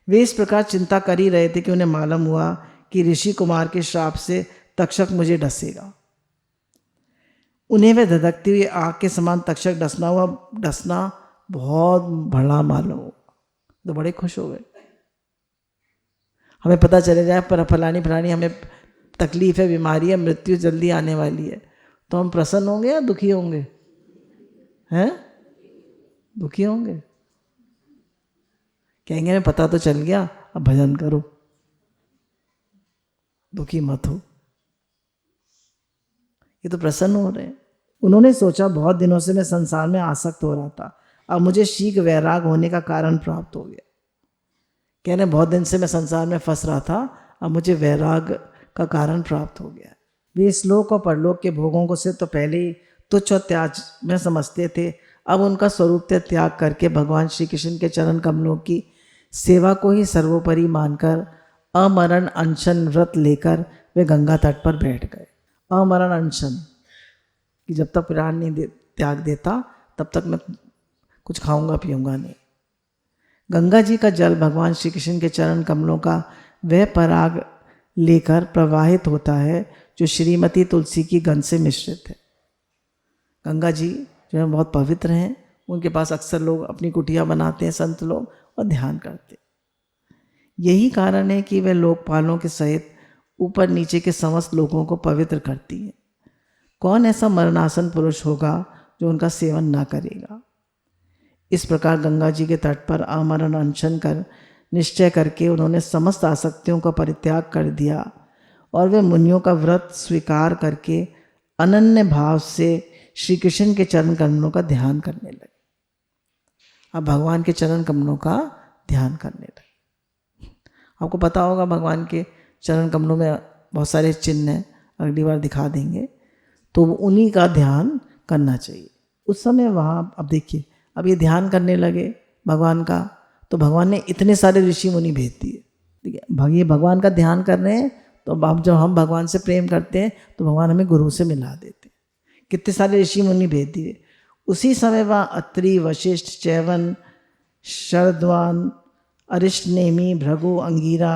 वे इस प्रकार चिंता कर ही रहे थे कि उन्हें मालूम हुआ कि ऋषि कुमार के श्राप से तक्षक मुझे डसेगा। उन्हें वह धधकती हुई आग के समान तक्षक डसना बहुत बड़ा मालूम हुआ। तो बड़े खुश हो गए। हमें पता चले जाए पर फलानी हमें तकलीफ है, बीमारी है, मृत्यु जल्दी आने वाली है, तो हम प्रसन्न होंगे या दुखी होंगे? हैं? दुखी होंगे। कहेंगे हमें पता तो चल गया, अब भजन करो, दुखी मत हो। ये तो प्रसन्न हो रहे हैं। उन्होंने सोचा बहुत दिनों से मैं संसार में आसक्त हो रहा था, अब मुझे शीघ्र वैराग होने का कारण प्राप्त हो गया। कहने बहुत दिन से मैं संसार में फंस रहा था, अब मुझे वैराग का कारण प्राप्त हो गया। वे श्लोक और परलोक के भोगों को से तो पहले ही तुच्छ और त्याज में समझते थे, अब उनका स्वरूप त्याग करके भगवान श्री कृष्ण के चरण कमलों की सेवा को ही सर्वोपरि मानकर अमरण अनशन व्रत लेकर वे गंगा तट पर बैठ गए। अमरण अनशन कि जब तक प्राण नहीं त्याग देता तब तक मैं कुछ खाऊंगा पीऊंगा नहीं। गंगा जी का जल भगवान श्री कृष्ण के चरण कमलों का वह पराग लेकर प्रवाहित होता है जो श्रीमती तुलसी की गंध से मिश्रित है। गंगा जी जो है बहुत पवित्र हैं, उनके पास अक्सर लोग अपनी कुटिया बनाते हैं, संत लोग, और ध्यान करते। यही कारण है कि वे लोकपालों के सहित ऊपर नीचे के समस्त लोगों को पवित्र करती है। कौन ऐसा मरणासन पुरुष होगा जो उनका सेवन ना करेगा। इस प्रकार गंगा जी के तट पर आमरण अनशन कर निश्चय करके उन्होंने समस्त आसक्तियों का परित्याग कर दिया और वे मुनियों का व्रत स्वीकार करके अनन्य भाव से श्री कृष्ण के चरण कमलों का ध्यान करने लगे। अब भगवान के चरण कमलों का ध्यान करने लगे। आपको पता होगा भगवान के चरण कमलों में बहुत सारे चिन्ह हैं, अगली बार दिखा देंगे। तो उन्हीं का ध्यान करना चाहिए। उस समय वहाँ अब देखिए, अब ये ध्यान करने लगे भगवान का, तो भगवान ने इतने सारे ऋषि मुनि भेज दिए। ठीक है, ये भगवान का ध्यान कर रहे हैं, तो अब जब हम भगवान से प्रेम करते हैं तो भगवान हमें गुरु से मिला देते हैं। कितने सारे ऋषि मुनि भेज दिए। उसी समय वहाँ अत्रि, वशिष्ठ, च्यवन, शरद्वान, अरिष्टनेमि, भृगु, अंगिरा,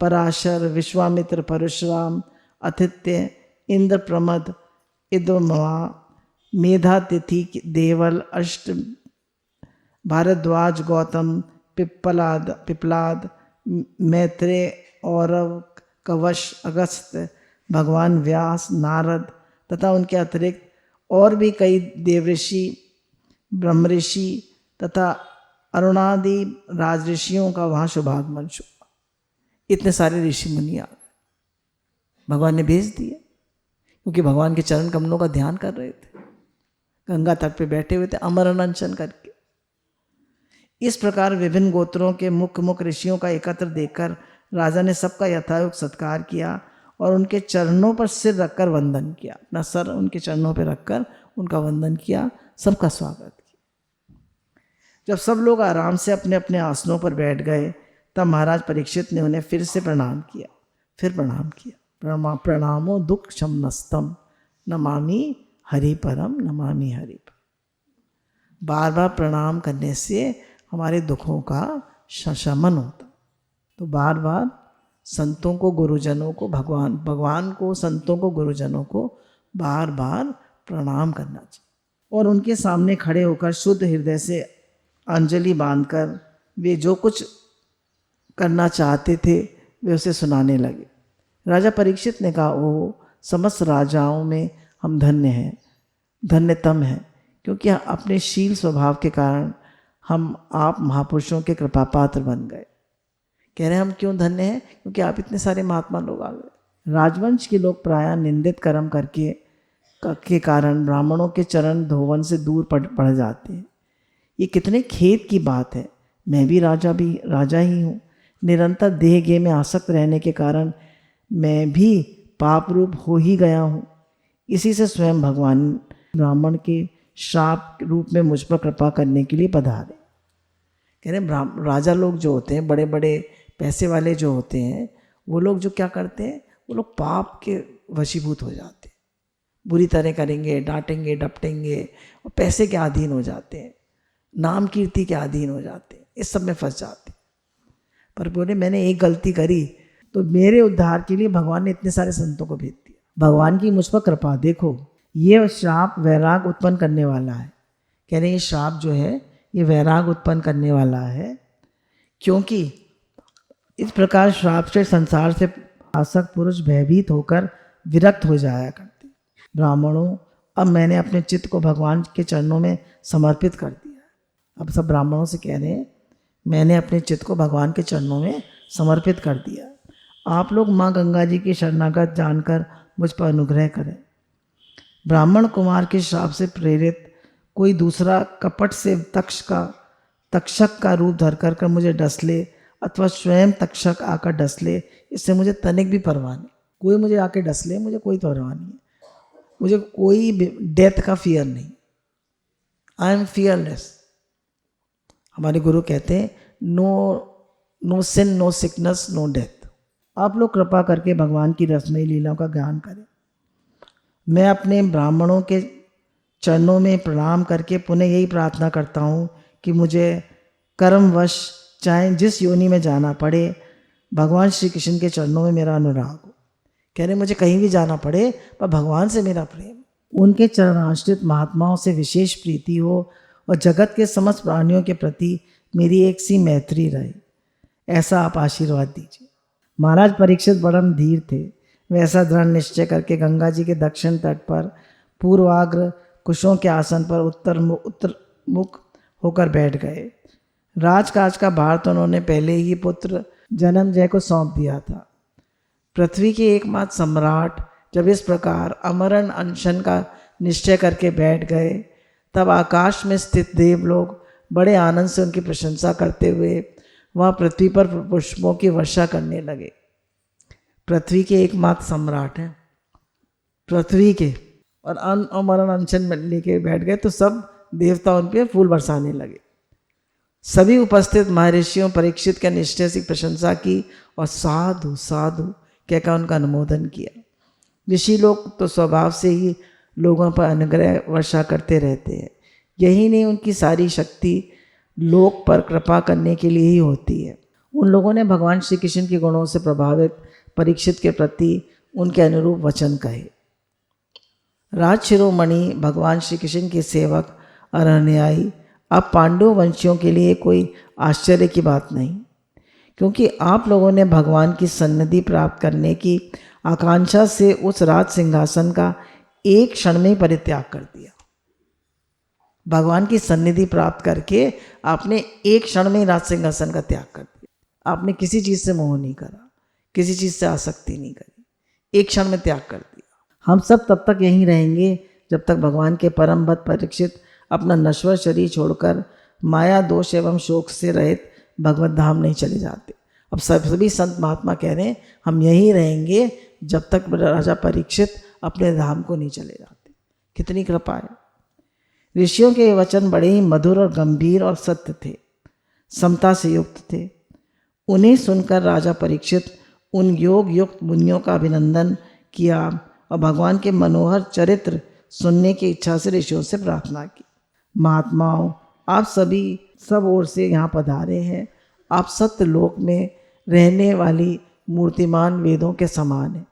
पराशर, विश्वामित्र, परशुराम, अथित्य, इंद्र, प्रमद, इदमवा, मेधातिथि, देवल, अष्ट, भारद्वाज, गौतम, पिप्लाद, मैत्रेय, औरव, कवश, अगस्त्य, भगवान व्यास, नारद तथा उनके अतिरिक्त और भी कई देवऋषि, ब्रह्मऋषि तथा अरुणादि राजऋषियों का वहाँ शुभागमन हुआ। इतने सारे ऋषि मुनि आ गए, भगवान ने भेज दिए, क्योंकि भगवान के चरण कमलों का ध्यान कर रहे थे, गंगा तट पे बैठे हुए थे अमरण अनशन करके। इस प्रकार विभिन्न गोत्रों के मुख्य ऋषियों का एकत्र देखकर राजा ने सबका यथायोग्य सत्कार किया और उनके चरणों पर सिर रखकर वंदन किया। अपना सर उनके चरणों पर रखकर उनका वंदन किया, सबका स्वागत किया। जब सब लोग आराम से अपने अपने आसनों पर बैठ गए, तब महाराज परीक्षित ने उन्हें फिर से प्रणाम किया। फिर प्रणाम किया। प्रणामो दुख शमनस्तम नमामि हरि परम, नमामि हरि परम। बार बार प्रणाम करने से हमारे दुखों का शमन होता। तो बार बार संतों को, गुरुजनों को, भगवान को, संतों को, गुरुजनों को बार बार प्रणाम करना चाहिए। और उनके सामने खड़े होकर शुद्ध हृदय से अंजलि बांधकर वे जो कुछ करना चाहते थे वे उसे सुनाने लगे। राजा परीक्षित ने कहा, ओ समस्त राजाओं में हम धन्य हैं, धन्यतम हैं, क्योंकि अपने शील स्वभाव के कारण हम आप महापुरुषों के कृपा पात्र बन गए। कह रहे हैं हम क्यों धन्य हैं? क्योंकि आप इतने सारे महात्मा लोग आ गए। राजवंश के लोग प्रायः निंदित कर्म करके के कारण ब्राह्मणों के चरण धोवन से दूर पड़ जाते हैं। ये कितने खेद की बात है। मैं भी राजा ही हूँ। निरंतर देह गेह में आसक्त रहने के कारण मैं भी पाप रूप हो ही गया हूँ। इसी से स्वयं भगवान ब्राह्मण के श्राप रूप में मुझ पर कृपा करने के लिए पधारे। कह रहे राजा लोग जो होते हैं, बड़े बड़े पैसे वाले जो होते हैं, वो लोग जो क्या करते हैं, वो लोग पाप के वशीभूत हो जाते हैं, बुरी तरह करेंगे, डांटेंगे, डपटेंगे और पैसे के अधीन हो जाते हैं, नाम कीर्ति के अधीन हो जाते हैं, इस सब में फंस जाते हैं। पर बोले मैंने एक गलती करी तो मेरे उद्धार के लिए भगवान ने इतने सारे संतों को भेज दिया। भगवान की मुझ पर कृपा देखो। ये श्राप वैराग उत्पन्न करने वाला है। कह रहे ये श्राप जो है ये वैराग उत्पन्न करने वाला है, क्योंकि इस प्रकार श्राप से संसार से आसक्त पुरुष भयभीत होकर विरक्त हो जाया करते। ब्राह्मणों, अब मैंने अपने चित्त को भगवान के चरणों में समर्पित कर दिया। अब सब ब्राह्मणों से कह रहे हैं मैंने अपने चित्त को भगवान के चरणों में समर्पित कर दिया। आप लोग माँ गंगा जी की शरणागत जानकर मुझ पर अनुग्रह करें। ब्राह्मण कुमार के श्राप से प्रेरित कोई दूसरा कपट से तक्षक का रूप धर कर मुझे डस ले अथवा स्वयं तक्षक आकर डस ले, इससे मुझे तनिक भी परवाह नहीं। कोई मुझे आके डस ले, मुझे कोई परवाह नहीं है। मुझे कोई डेथ का फियर नहीं। I am fearless. हमारे गुरु कहते हैं no sin, no sickness, no death. आप लोग कृपा करके भगवान की रसमयी लीलाओं का ज्ञान करें। मैं अपने ब्राह्मणों के चरणों में प्रणाम करके पुनः यही प्रार्थना करता हूँ कि मुझे कर्मवश चाहे जिस योनि में जाना पड़े, भगवान श्री कृष्ण के चरणों में मेरा अनुराग हो। कह रहे मुझे कहीं भी जाना पड़े पर भगवान से मेरा प्रेम, उनके चरणाश्रित महात्माओं से विशेष प्रीति हो और जगत के समस्त प्राणियों के प्रति मेरी एक सी मैत्री रहे, ऐसा आप आशीर्वाद दीजिए। महाराज परीक्षित बड़म धीर थे। वे ऐसा दृढ़ निश्चय करके गंगा जी के दक्षिण तट पर पूर्वाग्र कुशों के आसन पर उत्तर मुख होकर बैठ गए। राजकाज का भार तो उन्होंने पहले ही पुत्र जन्मजय को सौंप दिया था। पृथ्वी के एकमात्र सम्राट जब इस प्रकार अमरण अनशन का निश्चय करके बैठ गए, तब आकाश में स्थित देव लोग बड़े आनंद से उनकी प्रशंसा करते हुए वहाँ पृथ्वी पर पुष्पों की वर्षा करने लगे। पृथ्वी के एकमात्र सम्राट हैं, पृथ्वी के, और अमरण अनशन में लेके बैठ गए तो सब देवता उन पे फूल बरसाने लगे। सभी उपस्थित महर्षियों परीक्षित के निश्चय से प्रशंसा की और साधु साधु कहकर उनका अनुमोदन किया। ऋषि लोग तो स्वभाव से ही लोगों पर अनुग्रह वर्षा करते रहते हैं। यही नहीं, उनकी सारी शक्ति लोक पर कृपा करने के लिए ही होती है। उन लोगों ने भगवान श्री कृष्ण के गुणों से प्रभावित परीक्षित के प्रति उनके अनुरूप वचन कहे। राज शिरोमणि भगवान श्री कृष्ण के सेवक और अनुयायी, अब पांडव वंशियों के लिए कोई आश्चर्य की बात नहीं, क्योंकि आप लोगों ने भगवान की सन्निधि प्राप्त करने की आकांक्षा से उस राज सिंहासन का एक क्षण में परित्याग कर दिया। भगवान की सन्निधि प्राप्त करके आपने एक क्षण में राज सिंहासन का त्याग कर दिया। आपने किसी चीज़ से मोह नहीं करा, किसी चीज़ से आसक्ति नहीं करी, एक क्षण में त्याग कर दिया। हम सब तब तक यहीं रहेंगे जब तक भगवान के परम भक्त परीक्षित अपना नश्वर शरीर छोड़कर माया दोष एवं शोक से रहित भगवत धाम नहीं चले जाते। अब सभी संत महात्मा कह रहे हैं हम यहीं रहेंगे जब तक राजा परीक्षित अपने धाम को नहीं चले जाते। कितनी कृपा है। ऋषियों के वचन बड़े ही मधुर और गंभीर और सत्य थे, समता से युक्त थे। उन्हें सुनकर राजा परीक्षित उन योग युक्त मुनियों का अभिनंदन किया और भगवान के मनोहर चरित्र सुनने की इच्छा से ऋषियों से प्रार्थना की। महात्माओं, आप सभी सब ओर से यहाँ पधारे हैं। आप सत्य लोक में रहने वाली मूर्तिमान वेदों के समान हैं।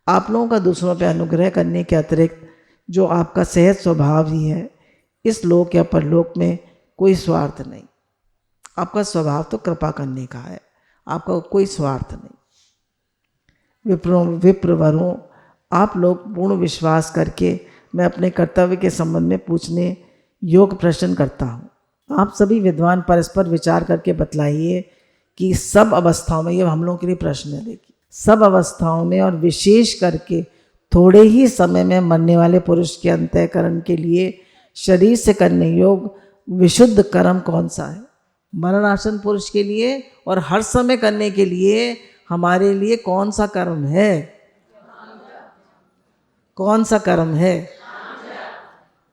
आप लोगों का दूसरों पर अनुग्रह करने के अतिरिक्त जो आपका सहज स्वभाव ही है, इस लोक या परलोक में कोई स्वार्थ नहीं। आपका स्वभाव तो कृपा करने का है, आपका कोई स्वार्थ नहीं। विप्रवरों, आप लोग पूर्ण विश्वास करके मैं अपने कर्तव्य के संबंध में पूछने योग्य प्रश्न करता हूँ। आप सभी विद्वान परस्पर विचार करके बतलाइए कि सब अवस्थाओं में, ये हम लोगों के लिए प्रश्न है, देखिए, सब अवस्थाओं में और विशेष करके थोड़े ही समय में मरने वाले पुरुष के अंतःकरण के लिए शरीर से करने योग्य विशुद्ध कर्म कौन सा है? मरणासन पुरुष के लिए और हर समय करने के लिए हमारे लिए कौन सा कर्म है? कौन सा कर्म है?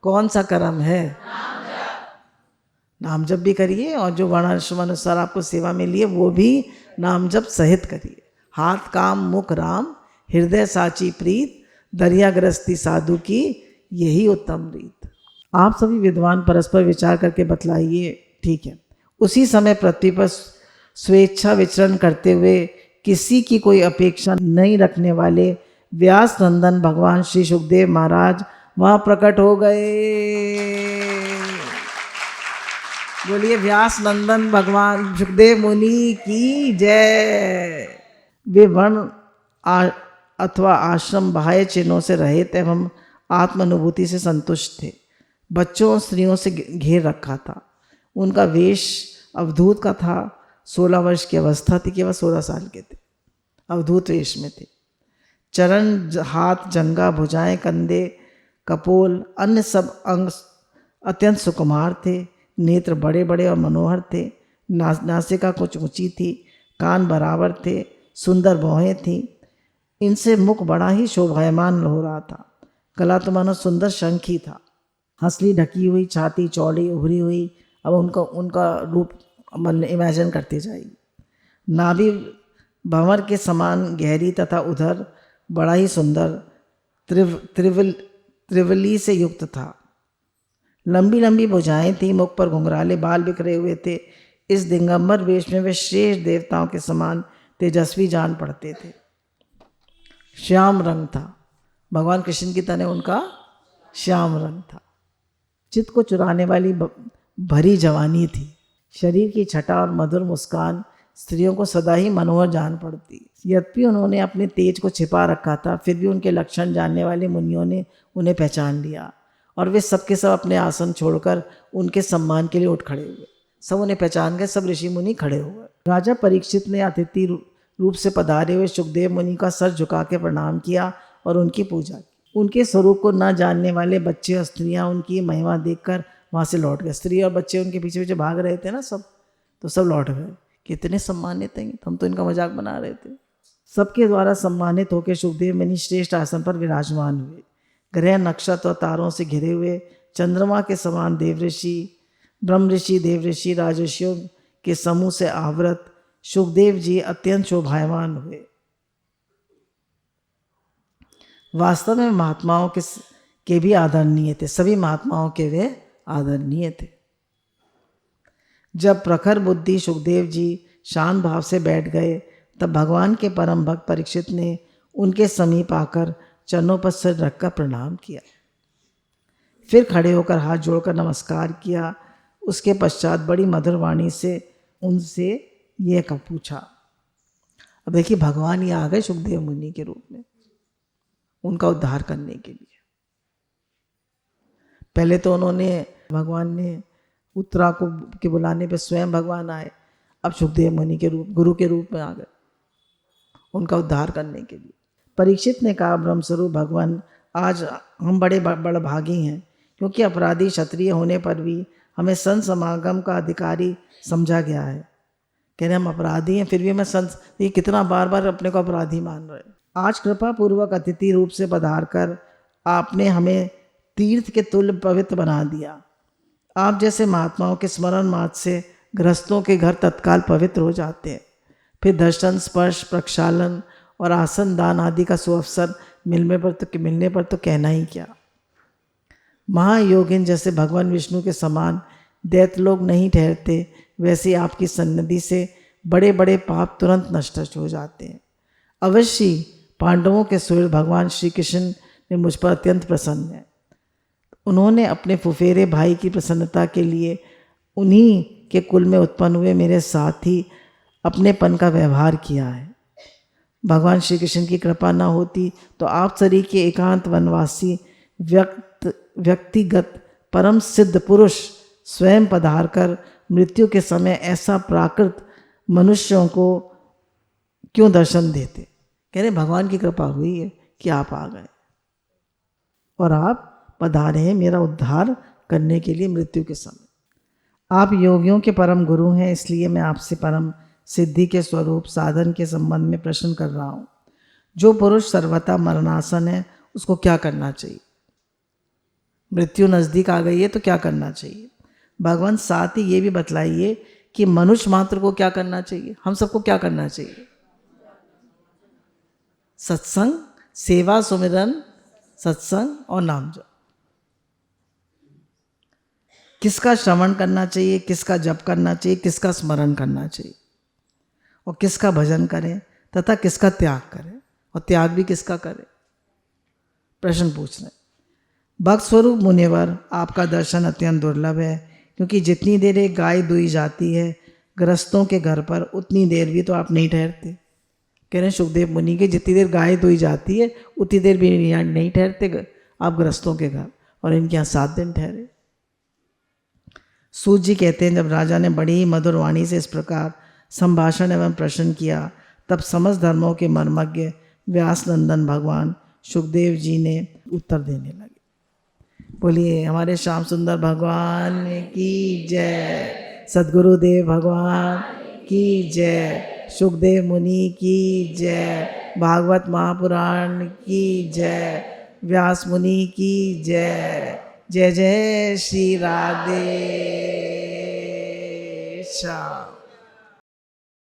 कौन सा कर्म है? नाम जप भी करिए और जो वर्णाश्रम अनुसार आपको सेवा मिली है वो भी नाम जप सहित करिए। हाथ काम मुख राम, हृदय साची प्रीत, दरिया गृहस्थी साधु की यही उत्तम रीत। आप सभी विद्वान परस्पर विचार करके बतलाइए। ठीक है। उसी समय पृथ्वी पर स्वेच्छा विचरण करते हुए किसी की कोई अपेक्षा नहीं रखने वाले व्यास नंदन भगवान श्री सुखदेव महाराज वहाँ प्रकट हो गए। बोलिए व्यास नंदन भगवान सुखदेव मुनि की जय। वे वर्ण अथवा आश्रम बाह्य चिन्हों से रहित एवं आत्मानुभूति से संतुष्ट थे। बच्चों और स्त्रियों से घेर रखा था। उनका वेश अवधूत का था। 16 वर्ष की अवस्था थी कि वह 16 साल के थे। अवधूत वेश में थे। चरण, हाथ, जंगा, भुजाएं, कंधे, कपोल, अन्य सब अंग अत्यंत सुकुमार थे। नेत्र बड़े बड़े और मनोहर थे। नासिका कुछ ऊंची थी। कान बराबर थे। सुंदर भौहें थीं। इनसे मुख बड़ा ही शोभायमान हो रहा था। गला तो मानो सुंदर शंख ही था। हंसली ढकी हुई, छाती चौड़ी उभरी हुई। अब उनका रूप इमेजिन करते जाइए। नाभि भंवर के समान गहरी तथा उधर बड़ा ही सुंदर त्रिवली से युक्त था। लंबी लंबी भुजाएं थी। मुख पर घुंघराले बाल बिखरे हुए थे। इस दिगंबर वेश में वे श्रेष्ठ देवताओं के समान तेजस्वी जान पड़ते थे। श्याम रंग था। भगवान कृष्ण की तरह उनका श्याम रंग था। चित्त को चुराने वाली भरी जवानी थी। शरीर की छटा और मधुर मुस्कान स्त्रियों को सदा ही मनोहर जान पड़ती। यद्यपि उन्होंने अपने तेज को छिपा रखा था, फिर भी उनके लक्षण जानने वाले मुनियों ने उन्हें पहचान लिया और वे सबके सब अपने आसन छोड़कर उनके सम्मान के लिए उठ खड़े हुए। सब उन्हें पहचान गए। सब ऋषि मुनि खड़े हुए। राजा परीक्षित ने अतिथि रूप से पधारे हुए सुखदेव मुनि का सर झुका के प्रणाम किया और उनकी पूजा की। उनके स्वरूप को न जानने वाले बच्चे और स्त्रियां उनकी महिमा देखकर वहाँ से लौट गए। स्त्री और बच्चे उनके पीछे पीछे भाग रहे थे ना सब, तो सब लौट गए। कितने सम्मानित हैं, हम तो इनका मजाक बना रहे थे। सबके द्वारा सम्मानित होकर सुखदेव मुनि श्रेष्ठ आसन पर विराजमान हुए। ग्रह नक्षत्र और तारों से घिरे हुए चंद्रमा के समान देवऋषि, ब्रह्म ऋषि, देव ऋषि, राजर्षियों के समूह से आवृत सुखदेव जी अत्यंत शोभायमान हुए। वास्तव में महात्माओं के भी आदरणीय थे, सभी महात्माओं के वे आदरणीय थे। जब प्रखर बुद्धि सुखदेव जी शांत भाव से बैठ गए तब भगवान के परम भक्त परीक्षित ने उनके समीप आकर चरणों पर सिर रखकर प्रणाम किया। फिर खड़े होकर हाथ जोड़कर नमस्कार किया। उसके पश्चात बड़ी मधुर वाणी से उनसे ये पूछा। अब देखिए, भगवान ये आ गए सुखदेव मुनि के रूप में उनका उद्धार करने के लिए। पहले तो भगवान ने उत्तरा को के बुलाने पे स्वयं भगवान आए, अब सुखदेव मुनि के रूप, गुरु के रूप में आ गए उनका उद्धार करने के लिए। परीक्षित ने कहा, ब्रह्मस्वरूप भगवान, आज हम बड़े भागी हैं, क्योंकि अपराधी क्षत्रिय होने पर भी हमें संत समागम का अधिकारी समझा गया है। कह रहे हम अपराधी हैं, फिर भी हमें संत, ये कितना बार बार अपने को अपराधी मान रहे हैं। आज कृपा पूर्वक अतिथि रूप से पधार कर आपने हमें तीर्थ के तुल्य पवित्र बना दिया। आप जैसे महात्माओं के स्मरण मात्र से गृहस्थों के घर तत्काल पवित्र हो जाते हैं। फिर दर्शन, स्पर्श, प्रक्षालन और आसन दान आदि का सुअवसर मिलने पर तो कहना ही क्या। महायोगिन जैसे भगवान विष्णु के समान दैत्य लोग नहीं ठहरते, वैसे आपकी सन्निधि से बड़े बड़े पाप तुरंत नष्ट हो जाते हैं। अवश्य पांडवों के सूर्य भगवान श्री कृष्ण ने मुझ पर अत्यंत प्रसन्न है। उन्होंने अपने फुफेरे भाई की प्रसन्नता के लिए उन्हीं के कुल में उत्पन्न हुए मेरे साथ ही अपनेपन का व्यवहार किया है। भगवान श्री कृष्ण की कृपा न होती तो आप सरी के एकांत वनवासी व्यक्तिगत परम सिद्ध पुरुष स्वयं पधार कर मृत्यु के समय ऐसा प्राकृत मनुष्यों को क्यों दर्शन देते। कह रहे भगवान की कृपा हुई है कि आप आ गए और आप पधारे हैं मेरा उद्धार करने के लिए मृत्यु के समय। आप योगियों के परम गुरु हैं, इसलिए मैं आपसे परम सिद्धि के स्वरूप साधन के संबंध में प्रश्न कर रहा हूँ। जो पुरुष सर्वथा मरणासन है उसको क्या करना चाहिए? मृत्यु नज़दीक आ गई है तो क्या करना चाहिए? भगवान साथ ही ये भी बतलाइए कि मनुष्य मात्र को क्या करना चाहिए, हम सबको क्या करना चाहिए? सत्संग, सेवा, सुमिरन, सत्संग और नाम जप। किसका श्रवण करना चाहिए, किसका जप करना चाहिए, किसका स्मरण करना चाहिए और किसका भजन करें तथा किसका त्याग करें और त्याग भी किसका करें? प्रश्न पूछ रहे। भक्त स्वरूप मुनिवर, आपका दर्शन अत्यंत दुर्लभ है, क्योंकि जितनी देर एक गाय दुई जाती है गृहस्थों के घर पर, उतनी देर भी तो आप नहीं ठहरते। कह रहे हैं सुखदेव मुनि के जितनी देर गाय दुई जाती है उतनी देर भी यहाँ नहीं ठहरते आप गृहस्थों के घर, और इनके यहाँ 7 दिन ठहरे। सूत जी कहते हैं, जब राजा ने बड़ी ही मधुर वाणी से इस प्रकार संभाषण एवं प्रश्न किया, तब समस्त धर्मों के मर्मज्ञ व्यास नंदन भगवान सुखदेव जी ने उत्तर देने लगे। बोलिए हमारे श्याम सुंदर भगवान की जय, सद्गुरुदेव भगवान की जय, सुखदेव मुनि की जय, भागवत महापुराण की जय, व्यास मुनि की जय। जय जय श्री राधे श्याम।